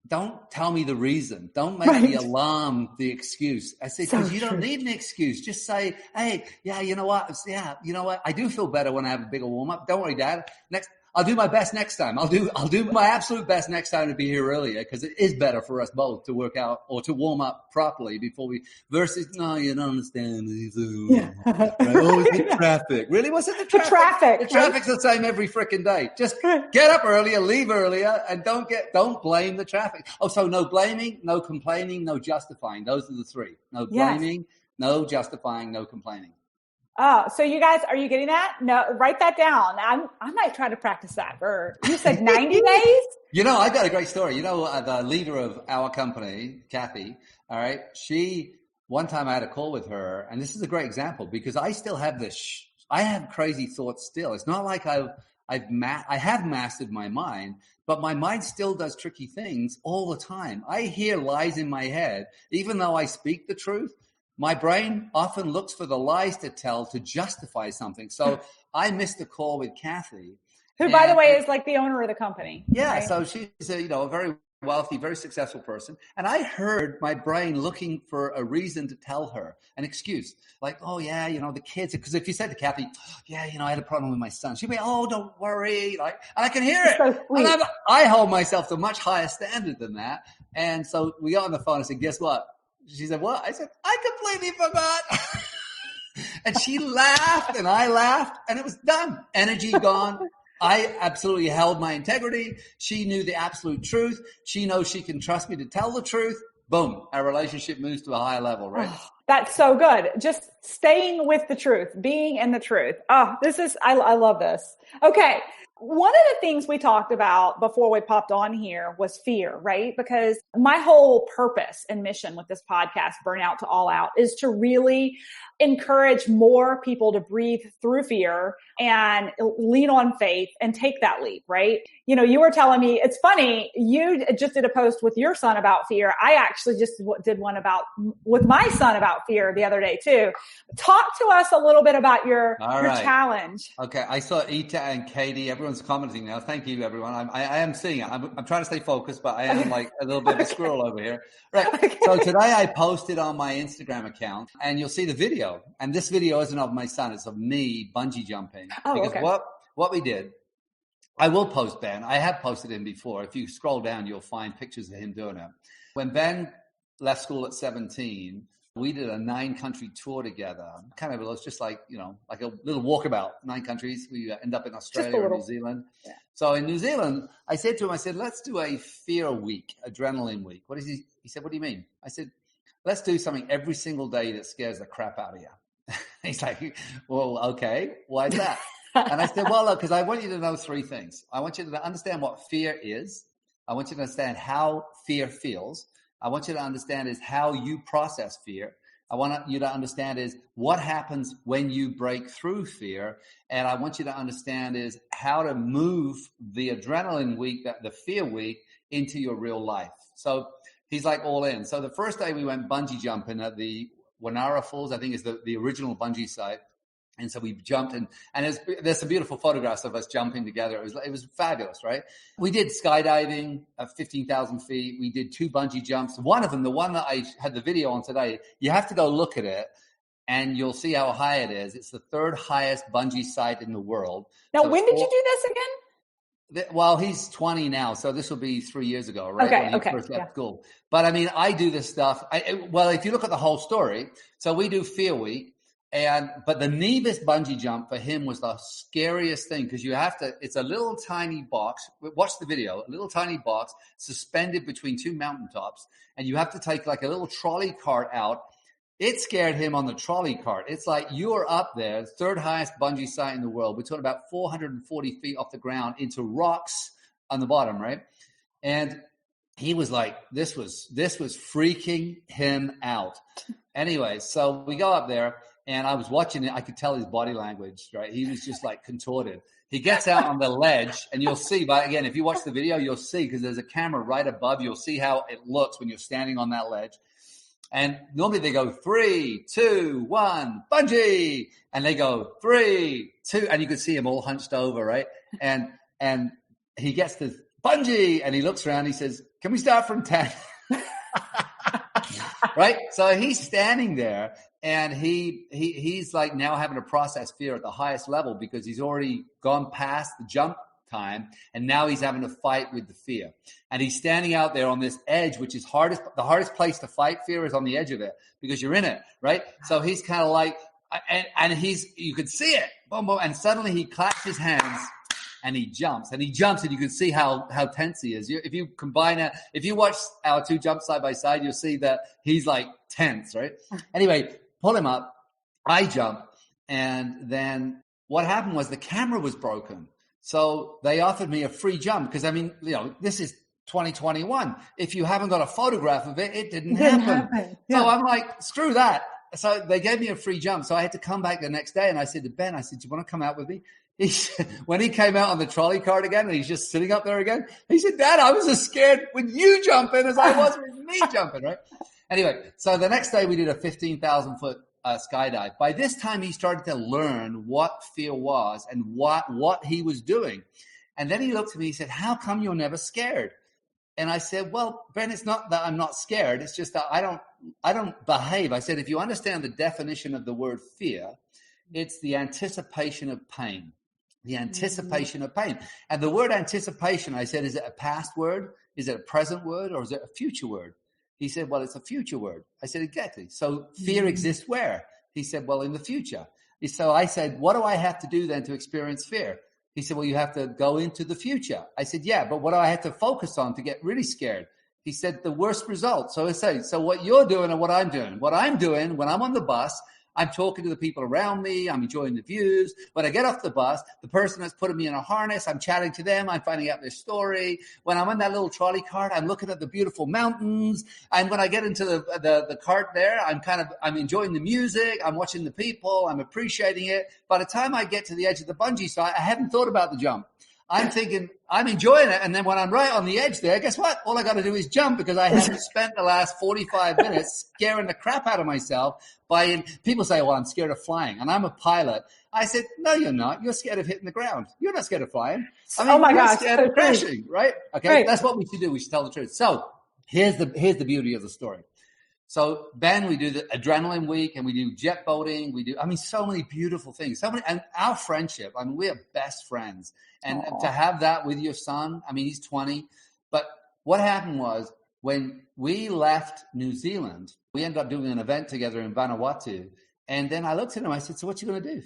Don't tell me the reason. Don't make the alarm the excuse. I said, because you don't need an excuse. Just say, hey, yeah, you know what? I do feel better when I have a bigger warm up. Don't worry, Dad. I'll do my best next time. I'll do my absolute best next time to be here earlier, because it is better for us both to work out or to warm up properly before we, versus, no, you don't understand. Yeah. Right? Oh, it's the traffic. Really? What's it, the traffic? The traffic's the same every freaking day. Just get up earlier, leave earlier, and don't blame the traffic. Oh, so no blaming, no complaining, no justifying. Those are the three. No blaming, no justifying, no complaining. Oh, so you guys, are you getting that? No, write that down. I might try to practice that. You said 90 days? I got a great story. The leader of our company, Kathy, all right, one time I had a call with her, and this is a great example, because I still have I have crazy thoughts still. It's not like I have mastered my mind, but my mind still does tricky things all the time. I hear lies in my head, even though I speak the truth. My brain often looks for the lies to tell to justify something. So I missed a call with Kathy. Who, by the way, is like the owner of the company. Yeah. Right? So she's a very wealthy, very successful person. And I heard my brain looking for a reason to tell her, an excuse. Like, oh, yeah, the kids. Because if you said to Kathy, yeah, I had a problem with my son, she'd be, oh, don't worry. And I can hear it. So and I hold myself to a much higher standard than that. And so we got on the phone and said, guess what? She said, what? I said, I completely forgot. And she laughed and I laughed and it was done. Energy gone. I absolutely held my integrity. She knew the absolute truth. She knows she can trust me to tell the truth. Boom. Our relationship moves to a higher level, right? Oh, that's so good. Just staying with the truth, being in the truth. Oh, I love this. Okay. One of the things we talked about before we popped on here was fear, right? Because my whole purpose and mission with this podcast, Burnout to All Out, is to really encourage more people to breathe through fear and lean on faith and take that leap, right? You were telling me, it's funny, you just did a post with your son about fear. I actually just did one with my son about fear the other day too. Talk to us a little bit about your challenge. Okay. I saw Ita and Katie, everyone's commenting now. Thank you, everyone. I am seeing it. I'm trying to stay focused, but I am like a little bit of a squirrel over here. Right. Okay. So today I posted on my Instagram account and you'll see the video. And this video isn't of my son. It's of me bungee jumping. Oh, because what we did, I will post Ben. I have posted him before. If you scroll down, you'll find pictures of him doing it. When Ben left school at 17, we did a 9-country tour together. Kind of, it was just like, like a little walkabout, 9 countries. We end up in Australia or New Zealand. Yeah. So in New Zealand, I said to him, let's do a fear week, adrenaline week. What is he? He said, what do you mean? I said, let's do something every single day that scares the crap out of you. He's like, well, okay, why is that? And I said, well, look, because I want you to know 3 things. I want you to understand what fear is. I want you to understand how fear feels. I want you to understand is how you process fear. I want you to understand is what happens when you break through fear. And I want you to understand is how to move the adrenaline week, the fear week, into your real life. So he's like all in. So the first day we went bungee jumping at the Wanara Falls, I think is the original bungee site. And so we jumped and there's some beautiful photographs of us jumping together. It was fabulous, right? We did skydiving at 15,000 feet. We did 2 bungee jumps. One of them, the one that I had the video on today, you have to go look at it and you'll see how high it is. It's the 3rd highest bungee site in the world. Now, when did you do this again? Well, he's 20 now, so this will be 3 years ago, right? When he first left school. But I mean, I do this stuff. If you look at the whole story, so we do Fear Week. But the Nevis bungee jump for him was the scariest thing because it's a little tiny box. Watch the video, a little tiny box suspended between 2 mountaintops. And you have to take like a little trolley cart out. It scared him on the trolley cart. It's like you're up there, 3rd highest bungee site in the world. We're talking about 440 feet off the ground into rocks on the bottom, right? And he was like, this was freaking him out. Anyway, so we go up there. And I was watching it. I could tell his body language, right? He was just like contorted. He gets out on the ledge and you'll see, but again, if you watch the video, you'll see because there's a camera right above. You'll see how it looks when you're standing on that ledge. And normally they go 3, 2, 1, bungee. And they go 3, 2, and you can see him all hunched over, right? And he gets to bungee and he looks around. He says, can we start from 10? Right? So he's standing there and he's like now having to process fear at the highest level because he's already gone past the jump time and now he's having to fight with the fear. And he's standing out there on this edge, which is the hardest place to fight fear is on the edge of it because you're in it, right? So he's kind of like, and you could see it, boom, boom, and suddenly he claps his hands. And he jumps, and you can see how tense he is. If you combine it, if you watch our 2 jumps side by side, you'll see that he's like tense, right? Anyway, pull him up. I jump, and then what happened was the camera was broken. So they offered me a free jump because, I mean, this is 2021. If you haven't got a photograph of it, it didn't happen. Yeah. So I'm like, screw that. So they gave me a free jump. So I had to come back the next day, and I said to Ben, do you want to come out with me? When he came out on the trolley cart again and he's just sitting up there again, he said, Dad, I was as scared with you jumping as I was with me jumping, right? Anyway, so the next day we did a 15,000-foot skydive. By this time, he started to learn what fear was and what he was doing. And then he looked at me, he said, how come you're never scared? And I said, well, Ben, it's not that I'm not scared. It's just that I don't behave. I said, if you understand the definition of the word fear, it's the anticipation of pain. The anticipation of pain. And the word anticipation, I said, is it a past word? Is it a present word? Or is it a future word? He said, well, it's a future word. I said, exactly. So fear exists where? He said, well, in the future. So I said, what do I have to do then to experience fear? He said, well, you have to go into the future. I said, yeah, but what do I have to focus on to get really scared? He said, the worst result. So I said, so what you're doing and what I'm doing. What I'm doing when I'm on the bus, I'm talking to the people around me. I'm enjoying the views. When I get off the bus, the person that's putting me in a harness, I'm chatting to them. I'm finding out their story. When I'm on that little trolley cart, I'm looking at the beautiful mountains. And when I get into the cart there, I'm enjoying the music. I'm watching the people. I'm appreciating it. By the time I get to the edge of the bungee site, I haven't thought about the jump. I'm thinking, I'm enjoying it. And then when I'm right on the edge there, guess what? All I got to do is jump because I haven't spent the last 45 minutes scaring the crap out of myself people say, well, I'm scared of flying and I'm a pilot. I said, no, you're not. You're scared of hitting the ground. You're not scared of flying. I mean, you're scared of crashing, right? Okay. Right. That's what we should do. We should tell the truth. So here's the beauty of the story. So Ben, we do the adrenaline week and we do jet boating. We do, so many beautiful things. And our friendship, we are best friends. And to have that with your son, he's 20. But what happened was when we left New Zealand, we ended up doing an event together in Vanuatu. And then I looked at him, I said, so what you going to do?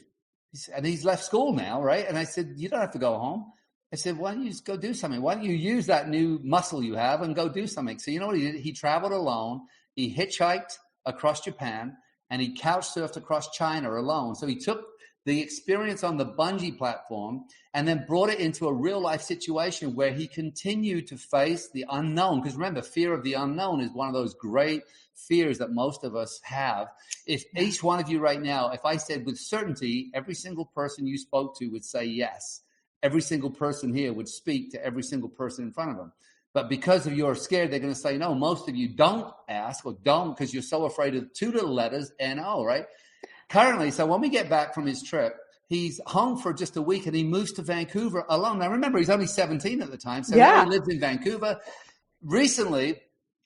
And he's left school now, right? And I said, you don't have to go home. I said, why don't you just go do something? Why don't you use that new muscle you have and go do something? So you know what he did? He traveled alone. He hitchhiked across Japan and he couch surfed across China alone. So he took the experience on the bungee platform and then brought it into a real life situation where he continued to face the unknown. Because remember, fear of the unknown is one of those great fears that most of us have. If each one of you right now, if I said with certainty, every single person you spoke to would say yes. Every single person here would speak to every single person in front of them. But because of you're scared, they're going to say no. Most of you don't ask or don't because you're so afraid of two little letters, N-O, right? Currently, so when we get back from his trip, he's home for just a week and he moves to Vancouver alone. Now, remember, he's only 17 at the time. So now he lives in Vancouver. Recently,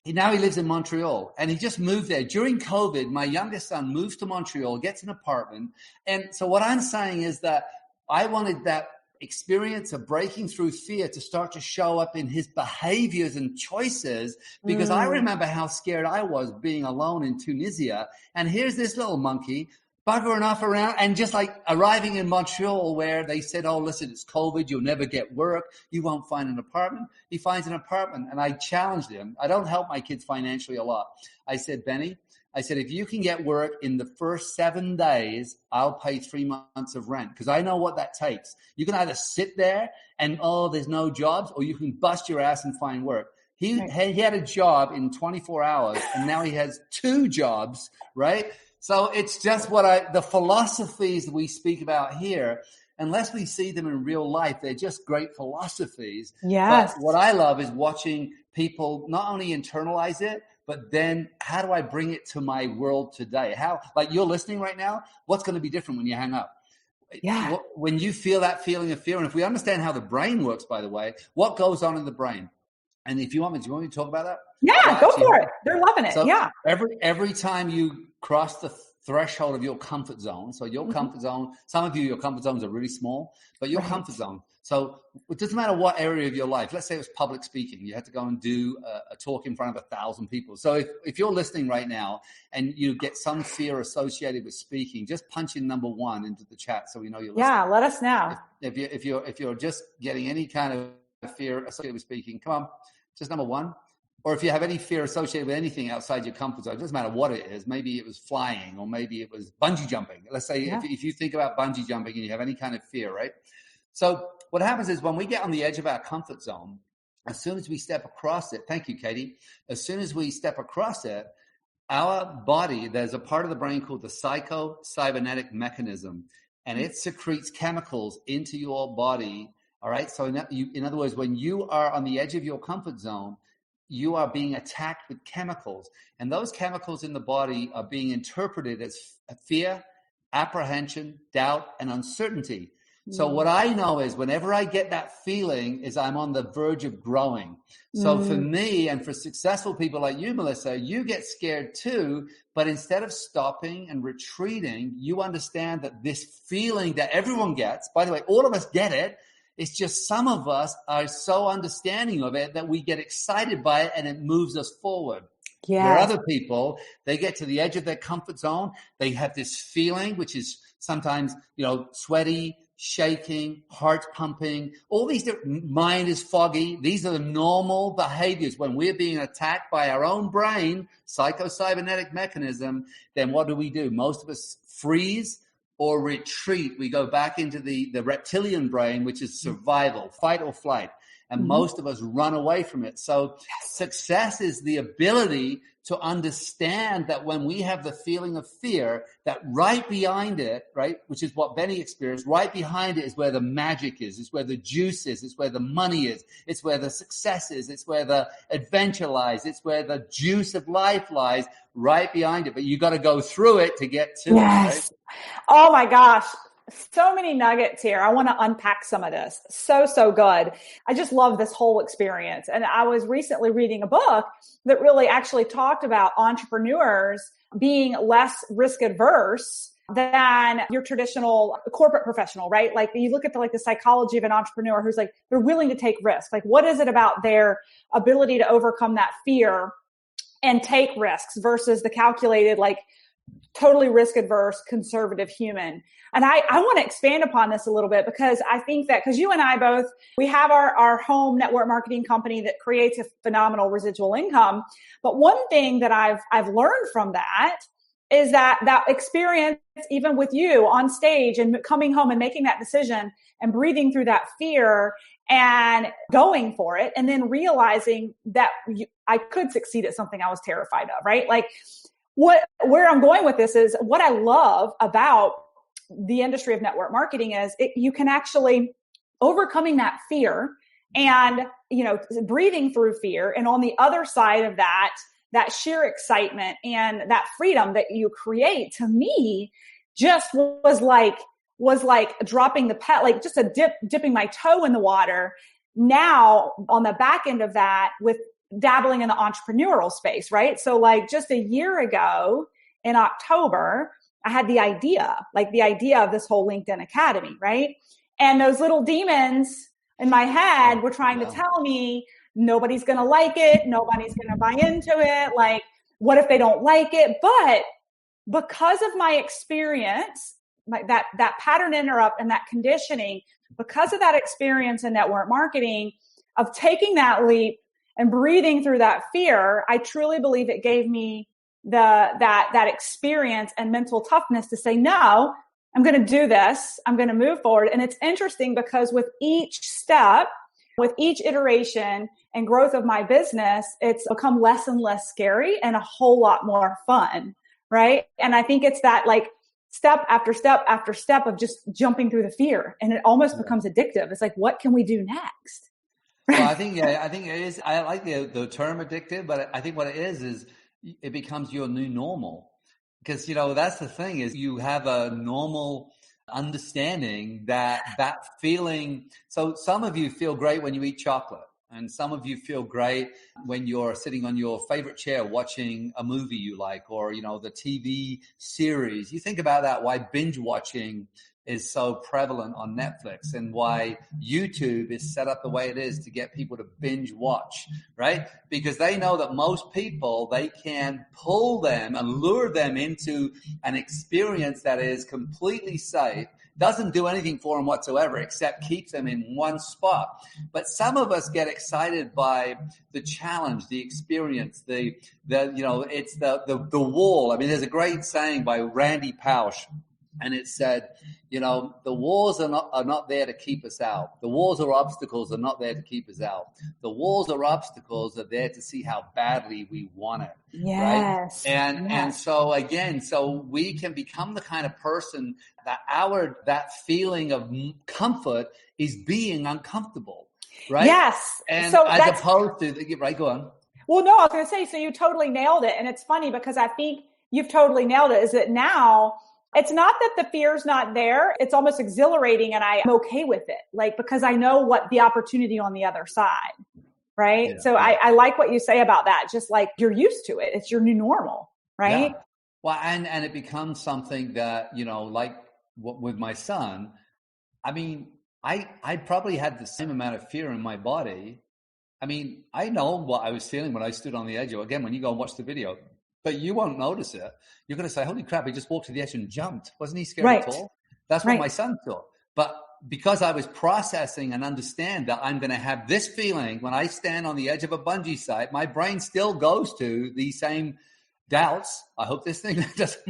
now he lives in Montreal and he just moved there. During COVID, my youngest son moves to Montreal, gets an apartment. And so what I'm saying is that I wanted that experience of breaking through fear to start to show up in his behaviors and choices, because I remember how scared I was being alone in Tunisia. And here's this little monkey buggering off around and just like arriving in Montreal where they said, oh, listen, it's COVID. You'll never get work. You won't find an apartment. He finds an apartment. And I challenged him. I don't help my kids financially a lot. I said, Benny, I said, if you can get work in the first 7 days, I'll pay 3 months of rent because I know what that takes. You can either sit there and, oh, there's no jobs, or you can bust your ass and find work. He had a job in 24 hours and now he has 2 jobs, right? So it's just the philosophies we speak about here, unless we see them in real life, they're just great philosophies. Yes. But what I love is watching people not only internalize it, but then how do I bring it to my world today? How, like you're listening right now, what's going to be different when you hang up? Yeah. When you feel that feeling of fear, and if we understand how the brain works, by the way, what goes on in the brain? And if you want me, do you want me to talk about that? Yeah, go for it. They're loving it. So yeah. Every time you cross the threshold of your comfort zone, so your comfort zone, some of you, your comfort zones are really small, but your comfort zone. So it doesn't matter what area of your life. Let's say it was public speaking. You had to go and do a talk in front of 1,000 people. So if you're listening right now and you get some fear associated with speaking, just punch in number 1 into the chat so we know you're listening. Yeah, let us know. If you're just getting any kind of fear associated with speaking, come on, just number 1. Or if you have any fear associated with anything outside your comfort zone, it doesn't matter what it is. Maybe it was flying or maybe it was bungee jumping. Let's say if you think about bungee jumping and you have any kind of fear, right? So what happens is when we get on the edge of our comfort zone, as soon as we step across it, thank you, Katie. As soon as we step across it, our body, there's a part of the brain called the psychocybernetic mechanism, and it secretes chemicals into your body. All right. So in other words, when you are on the edge of your comfort zone, you are being attacked with chemicals, and those chemicals in the body are being interpreted as fear, apprehension, doubt, and uncertainty. So what I know is whenever I get that feeling is I'm on the verge of growing. So for me and for successful people like you, Melissa, you get scared too, but instead of stopping and retreating, you understand that this feeling that everyone gets, by the way, all of us get it. It's just some of us are so understanding of it that we get excited by it and it moves us forward. Yeah. Where other people, they get to the edge of their comfort zone. They have this feeling, which is sometimes, sweaty, shaking, heart pumping, all these mind is foggy. These are the normal behaviors when we're being attacked by our own brain, psychocybernetic mechanism. Then what do? Most of us freeze or retreat. We go back into the reptilian brain, which is survival, fight or flight. And most of us run away from it. So success is the ability to understand that when we have the feeling of fear, that right behind it, right, which is what Benny experienced, right behind it is where the magic is. It's where the juice is. It's where the money is. It's where the success is. It's where the adventure lies. It's where the juice of life lies, right behind it. But you got to go through it to get to it. Right? Oh my gosh. So many nuggets here. I want to unpack some of this. So good. I just love this whole experience. And I was recently reading a book that really actually talked about entrepreneurs being less risk adverse than your traditional corporate professional, right? Like you look at the psychology of an entrepreneur who's like, they're willing to take risks. Like what is it about their ability to overcome that fear? and take risks versus the calculated, like totally risk adverse, conservative human. And I want to expand upon this a little bit because I think that because you and I both, we have our home network marketing company that creates a phenomenal residual income. But one thing that I've learned from that is that experience, even with you on stage and coming home and making that decision and breathing through that fear and going for it, and then realizing that I could succeed at something I was terrified of, right? Like where I'm going with this is what I love about the industry of network marketing is you can actually overcoming that fear and, breathing through fear. And on the other side of that sheer excitement and that freedom that you create, to me, just was like dropping the pet, like just dipping my toe in the water. Now on the back end of that with dabbling in the entrepreneurial space, right? So like just a year ago in October, I had the idea of this whole LinkedIn Academy, right? And those little demons in my head were trying to tell me nobody's going to like it. Nobody's going to buy into it. Like, what if they don't like it? But because of my experience, like that pattern interrupt and that conditioning, because of that experience in network marketing of taking that leap and breathing through that fear, I truly believe it gave me that experience and mental toughness to say, no, I'm going to do this. I'm going to move forward. And it's interesting because with each step, with each iteration and growth of my business, it's become less and less scary and a whole lot more fun, right? And I think it's that like step after step after step of just jumping through the fear, and it almost becomes addictive. It's like, what can we do next? Well, I think it is. I like the term addictive, but I think what it is it becomes your new normal. Because, that's the thing is you have a normal understanding that feeling. So some of you feel great when you eat chocolate, and some of you feel great when you're sitting on your favorite chair watching a movie you like, or, the TV series. You think about that, why binge watching is so prevalent on Netflix and why YouTube is set up the way it is to get people to binge watch, right? Because they know that most people, they can pull them and lure them into an experience that is completely safe, doesn't do anything for them whatsoever except keeps them in one spot. But some of us get excited by the challenge, the experience, it's the wall. I mean, there's a great saying by Randy Pausch, and it said, the walls are not there to keep us out. The walls or obstacles are not there to keep us out. The walls or obstacles are there to see how badly we want it. Yes. Right? And so again, so we can become the kind of person that that feeling of comfort is being uncomfortable. Right? Yes. And so as opposed to, right, go on. Well, no, I was going to say, so you totally nailed it. And it's funny because I think you've totally nailed it, is that now it's not that the fear's not there. It's almost exhilarating, and I'm okay with it. Like, because I know what the opportunity on the other side, right? Yeah, so yeah. I like what you say about that. Just like you're used to it. It's your new normal, right? Yeah. Well, and it becomes something that, like with my son, I mean, I probably had the same amount of fear in my body. I mean, I know what I was feeling when I stood on the edge. Again, when you go and watch the video, but you won't notice it. You're going to say, holy crap, he just walked to the edge and jumped. Wasn't he scared at all? That's what my son thought. But because I was processing and understand that I'm going to have this feeling when I stand on the edge of a bungee site, my brain still goes to the same doubts. I hope this thing doesn't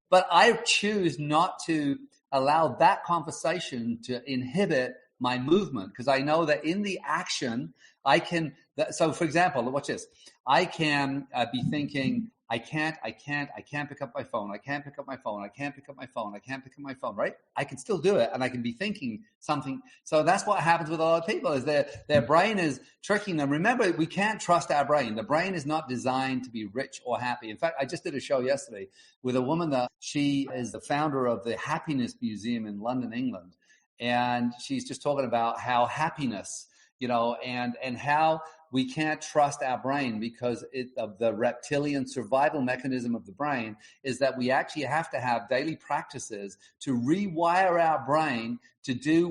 but I choose not to allow that conversation to inhibit my movement, because I know that in the action, I can. So, for example, watch this. I can be thinking, I can't pick up my phone. I can't pick up my phone. I can't pick up my phone. I can't pick up my phone, right? I can still do it, and I can be thinking something. So that's what happens with a lot of people, is their brain is tricking them. Remember, we can't trust our brain. The brain is not designed to be rich or happy. In fact, I just did a show yesterday with a woman that she is the founder of the Happiness Museum in London, England. And she's just talking about how happiness and how we can't trust our brain because of the reptilian survival mechanism of the brain is that we actually have to have daily practices to rewire our brain to do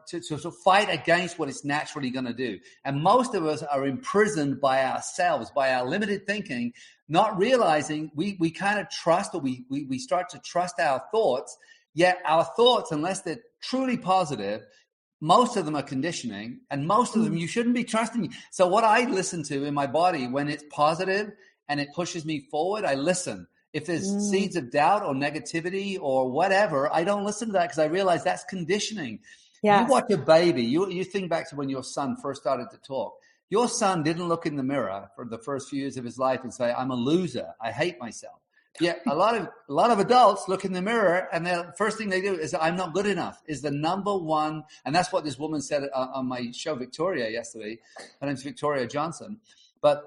to fight against what it's naturally going to do. And most of us are imprisoned by ourselves, by our limited thinking, not realizing we kind of trust, or we start to trust our thoughts, yet our thoughts, unless they're truly positive, most of them are conditioning, and most of them you shouldn't be trusting. So what I listen to in my body when it's positive and it pushes me forward, I listen. If there's seeds of doubt or negativity or whatever, I don't listen to that because I realize that's conditioning. Yes. You watch a baby, you think back to when your son first started to talk. Your son didn't look in the mirror for the first few years of his life and say, I'm a loser, I hate myself. Yeah, a lot of adults look in the mirror and the first thing they do is I'm not good enough is the number one. And that's what this woman said on my show, Victoria, yesterday. Her name's Victoria Johnson. But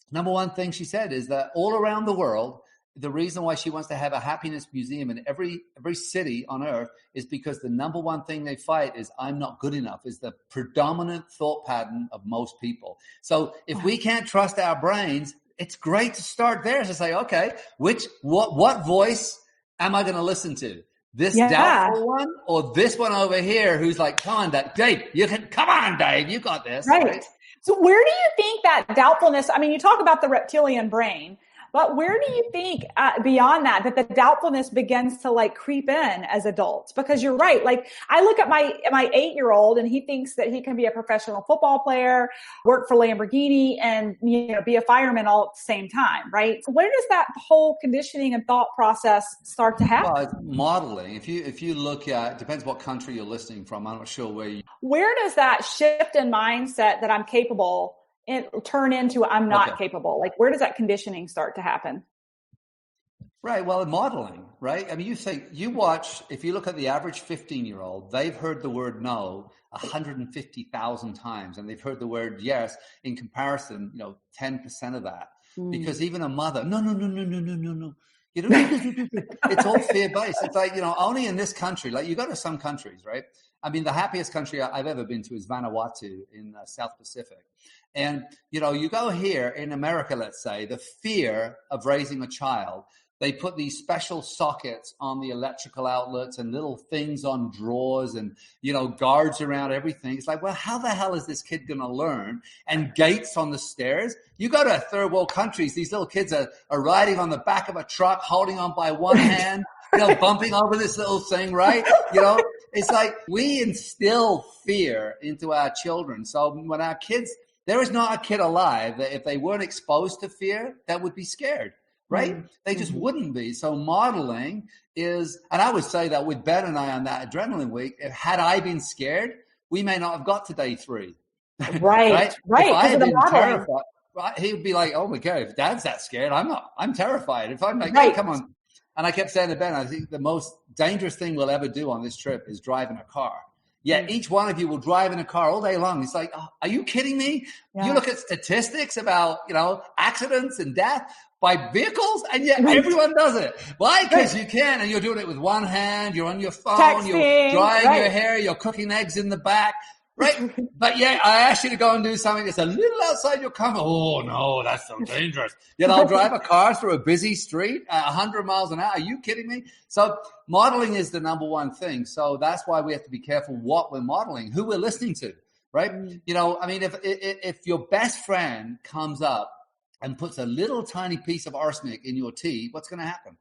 number one thing she said is that all around the world, the reason why she wants to have a happiness museum in every city on earth is because the number one thing they fight is I'm not good enough, is the predominant thought pattern of most people. So if we can't trust our brains, it's great to start there to say, okay, what voice am I going to listen to? This doubtful one or this one over here who's like, come on, Dave, come on, Dave, you got this. Right. So where do you think that doubtfulness, I mean, you talk about the reptilian brain, but where do you think beyond that the doubtfulness begins to like creep in as adults? Because you're right. Like I look at my 8-year-old and he thinks that he can be a professional football player, work for Lamborghini, and be a fireman all at the same time, right? So where does that whole conditioning and thought process start to happen? Well, it's modeling. If you look at, it depends what country you're listening from. I'm not sure where does that shift in mindset that I'm capable turn into I'm not capable? Like where does that conditioning start to happen? Right. Well, modeling, right? I mean, if you look at the average 15-year-old, they've heard the word no 150,000 times, and they've heard the word yes in comparison, 10% of that. Because even a mother, no. It's all fear-based. It's like, only in this country, like you go to some countries, right? I mean, the happiest country I've ever been to is Vanuatu in South Pacific. And, you go here in America, let's say, the fear of raising a child, they put these special sockets on the electrical outlets and little things on drawers and, guards around everything. It's like, well, how the hell is this kid going to learn? And gates on the stairs. You go to third world countries, these little kids are riding on the back of a truck, holding on by one hand, bumping over this little thing, right? It's like we instill fear into our children. So when our kids, there is not a kid alive that if they weren't exposed to fear, that would be scared, right? Mm-hmm. They just wouldn't be. So modeling is, and I would say that with Ben and I on that adrenaline week, had I been scared, we may not have got to day 3. Right. If I had been terrified, he would be like, oh my God, if Dad's that scared, I'm not. I'm terrified. If I'm like, hey, come on. And I kept saying to Ben, I think the most dangerous thing we'll ever do on this trip is driving a car. Yet each one of you will drive in a car all day long. It's like, oh, are you kidding me? Yeah. You look at statistics about, accidents and death by vehicles, and yet everyone does it. Why? Because you can, and you're doing it with one hand. You're on your phone. Texting, you're drying your hair. You're cooking eggs in the back. Right. But yeah, I asked you to go and do something that's a little outside your comfort. Oh no, that's so dangerous. I'll drive a car through a busy street at 100 miles an hour. Are you kidding me? So modeling is the number one thing. So that's why we have to be careful what we're modeling, who we're listening to, right? I mean, if your best friend comes up and puts a little tiny piece of arsenic in your tea, what's going to happen?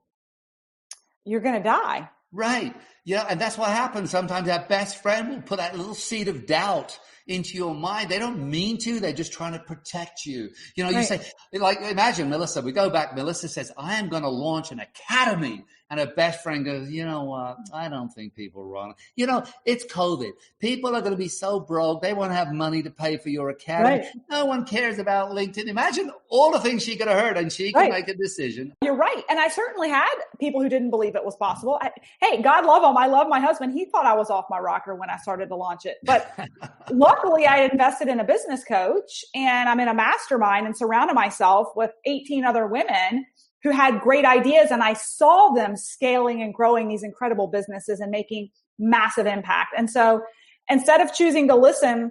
You're going to die. Right. Yeah. And that's what happens. Sometimes our best friend will put that little seed of doubt into your mind. They don't mean to. They're just trying to protect you. You say, like, imagine Melissa, we go back. Melissa says, I am going to launch an academy. And her best friend goes, you know what? I don't think people run. It's COVID. People are going to be so broke. They won't have money to pay for your academy. Right. No one cares about LinkedIn. Imagine all the things she could have heard, and she can make a decision. You're right. And I certainly had people who didn't believe it was possible. Hey, God love him. I love my husband. He thought I was off my rocker when I started to launch it. But luckily, I invested in a business coach, and I'm in a mastermind and surrounded myself with 18 other women who had great ideas, and I saw them scaling and growing these incredible businesses and making massive impact. And so instead of choosing to listen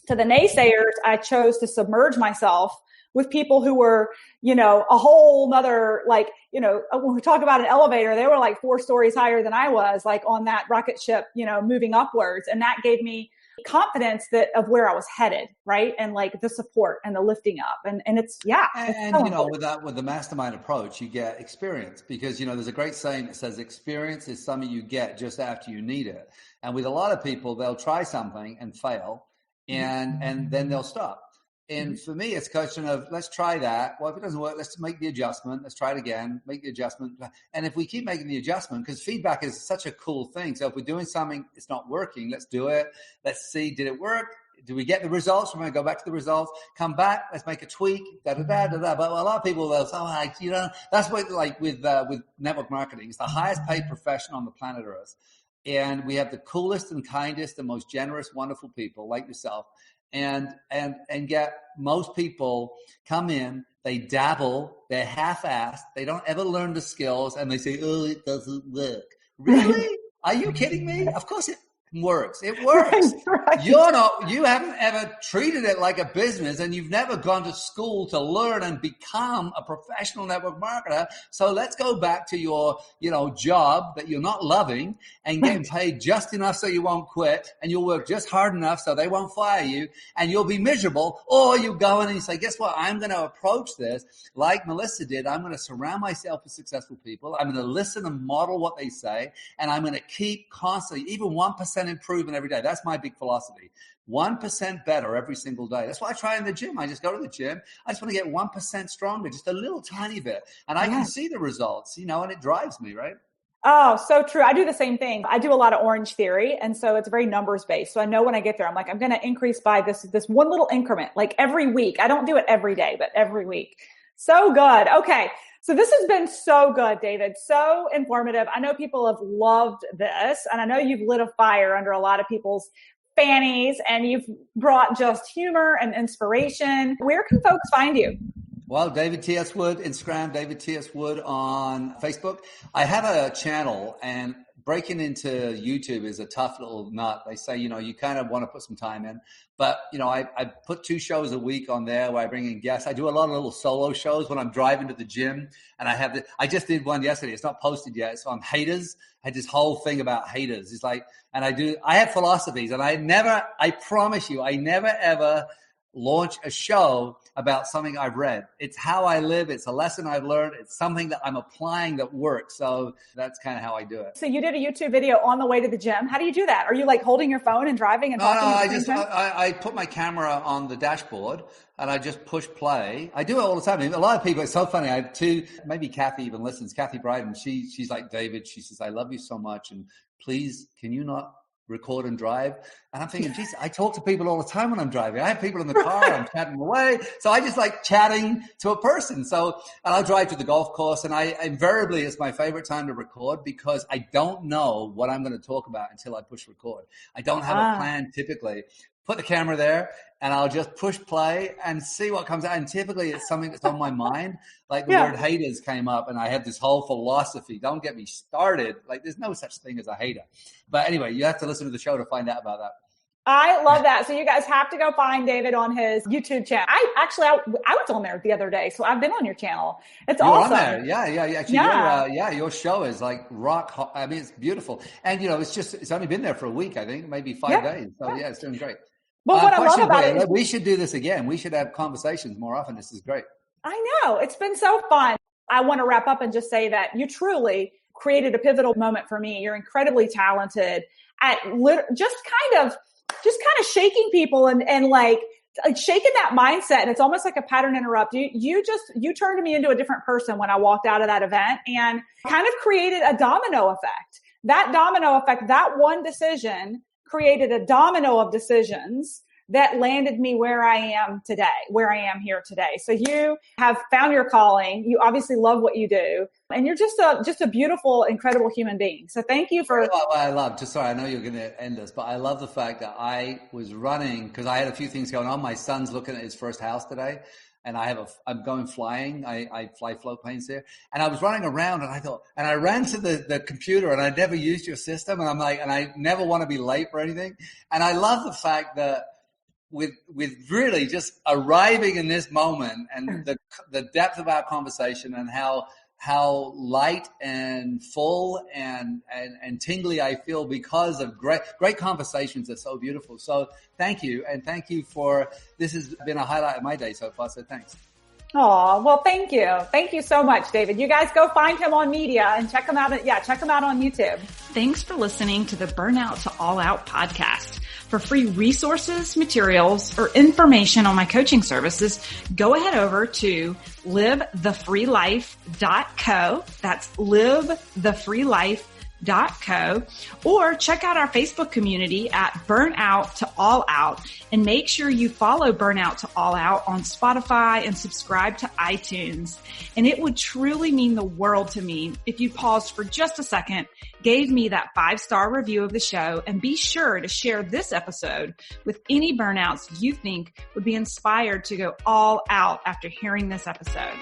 to the naysayers, I chose to submerge myself with people who were, a whole nother, like, when we talk about an elevator, they were like 4 stories higher than I was, like on that rocket ship, moving upwards. And that gave me confidence of where I was headed, right? And like the support and the lifting up. And it's, And with the mastermind approach, you get experience, because, there's a great saying that says experience is something you get just after you need it. And with a lot of people, they'll try something and fail, and then they'll stop. And for me, it's a question of, let's try that. Well, if it doesn't work, let's make the adjustment. Let's try it again, make the adjustment. And if we keep making the adjustment, because feedback is such a cool thing. So if we're doing something, it's not working, let's do it. Let's see, did it work? Do we get the results? We're going to go back to the results, come back, let's make a tweak, But a lot of people, they'll say, that's what, like with network marketing, it's the highest paid profession on the planet Earth. And we have the coolest and kindest and most generous, wonderful people like yourself. And yet most people come in, they dabble, they're half-assed, they don't ever learn the skills, and they say, oh, it doesn't work. Really? Are you kidding me? Of course it works. It works. Right. You haven't ever treated it like a business, and you've never gone to school to learn and become a professional network marketer. So let's go back to your, job that you're not loving and getting paid just enough so you won't quit, and you'll work just hard enough so they won't fire you, and you'll be miserable. Or you go in and you say, guess what? I'm going to approach this like Melissa did. I'm going to surround myself with successful people. I'm going to listen and model what they say, and I'm going to keep constantly, even 1% improvement every day. That's my big philosophy. 1% better every single day. That's what I try in the gym. I just go to the gym. I just want to get 1% stronger, just a little tiny bit. And I can see the results, and it drives me, right? Oh, so true. I do the same thing. I do a lot of Orange Theory. And so it's very numbers based. So I know when I get there, I'm like, I'm going to increase by this one little increment, like every week. I don't do it every day, but every week. So good. Okay. So this has been so good, David. So informative. I know people have loved this, and I know you've lit a fire under a lot of people's fannies, and you've brought just humor and inspiration. Where can folks find you? Well, David T.S. Wood, Instagram, David T.S. Wood on Facebook. I have a channel, and breaking into YouTube is a tough little nut. They say, you kind of want to put some time in. But, I put 2 shows a week on there where I bring in guests. I do a lot of little solo shows when I'm driving to the gym. And I just did one yesterday. It's not posted yet. It's on haters. I had this whole thing about haters. It's like, and I have philosophies, and I promise you, I never ever launch a show about something I've read. It's how I live. It's a lesson I've learned. It's something that I'm applying that works. So that's kind of how I do it. So you did a YouTube video on the way to the gym. How do you do that? Are you like holding your phone and driving and talking? No, I put my camera on the dashboard and I just push play. I do it all the time. A lot of people, it's so funny. I have 2, maybe Kathy even listens, Kathy Bryden. She's like, David, she says, I love you so much. And please, can you not record and drive? And I'm thinking, geez, I talk to people all the time when I'm driving. I have people in the car, I'm chatting away. So I just like chatting to a person. And I'll drive to the golf course, and I invariably, it's my favorite time to record because I don't know what I'm going to talk about until I push record. I don't have a plan typically. Put the camera there and I'll just push play and see what comes out. And typically it's something that's on my mind. Like the word haters came up, and I have this whole philosophy. Don't get me started. Like there's no such thing as a hater. But anyway, you have to listen to the show to find out about that. I love that. So you guys have to go find David on his YouTube channel. I was on there the other day, so I've been on your channel. It's awesome. On there. Yeah. Actually, your show is like rock hard. I mean, it's beautiful. And it's only been there for a week, I think, maybe 5 days. So it's doing great. But what I love about it is we should do this again. We should have conversations more often. This is great. I know. It's been so fun. I want to wrap up and just say that you truly created a pivotal moment for me. You're incredibly talented at just kind of shaking people and like shaking that mindset. And it's almost like a pattern interrupt. You turned me into a different person when I walked out of that event, and kind of created a domino effect. That domino effect, that one decision created a domino of decisions that landed me where I am here today. So you have found your calling. You obviously love what you do, and you're just a beautiful, incredible human being. So thank you for. I know you're going to end this, but I love the fact that I was running because I had a few things going on. My son's looking at his first house today. And I'm going flying. I fly float planes here. And I was running around and I ran to the computer, and I never used your system. And I'm like, and I never want to be late for anything. And I love the fact that really just arriving in this moment and the depth of our conversation and how light and full and tingly I feel because of great conversations are so beautiful. So thank you. And thank you this has been a highlight of my day so far. So thanks. Oh, well, thank you. Thank you so much, David. You guys go find him on media and check him out. Check him out on YouTube. Thanks for listening to the Burnout to All Out podcast. For free resources, materials, or information on my coaching services, go ahead over to livethefreelife.co. That's livethefreelife.co. Or check out our Facebook community at Burnout to All Out, and make sure you follow Burnout to All Out on Spotify and subscribe to iTunes. And it would truly mean the world to me if you paused for just a second, gave me that 5-star review of the show, and be sure to share this episode with any burnouts you think would be inspired to go all out after hearing this episode.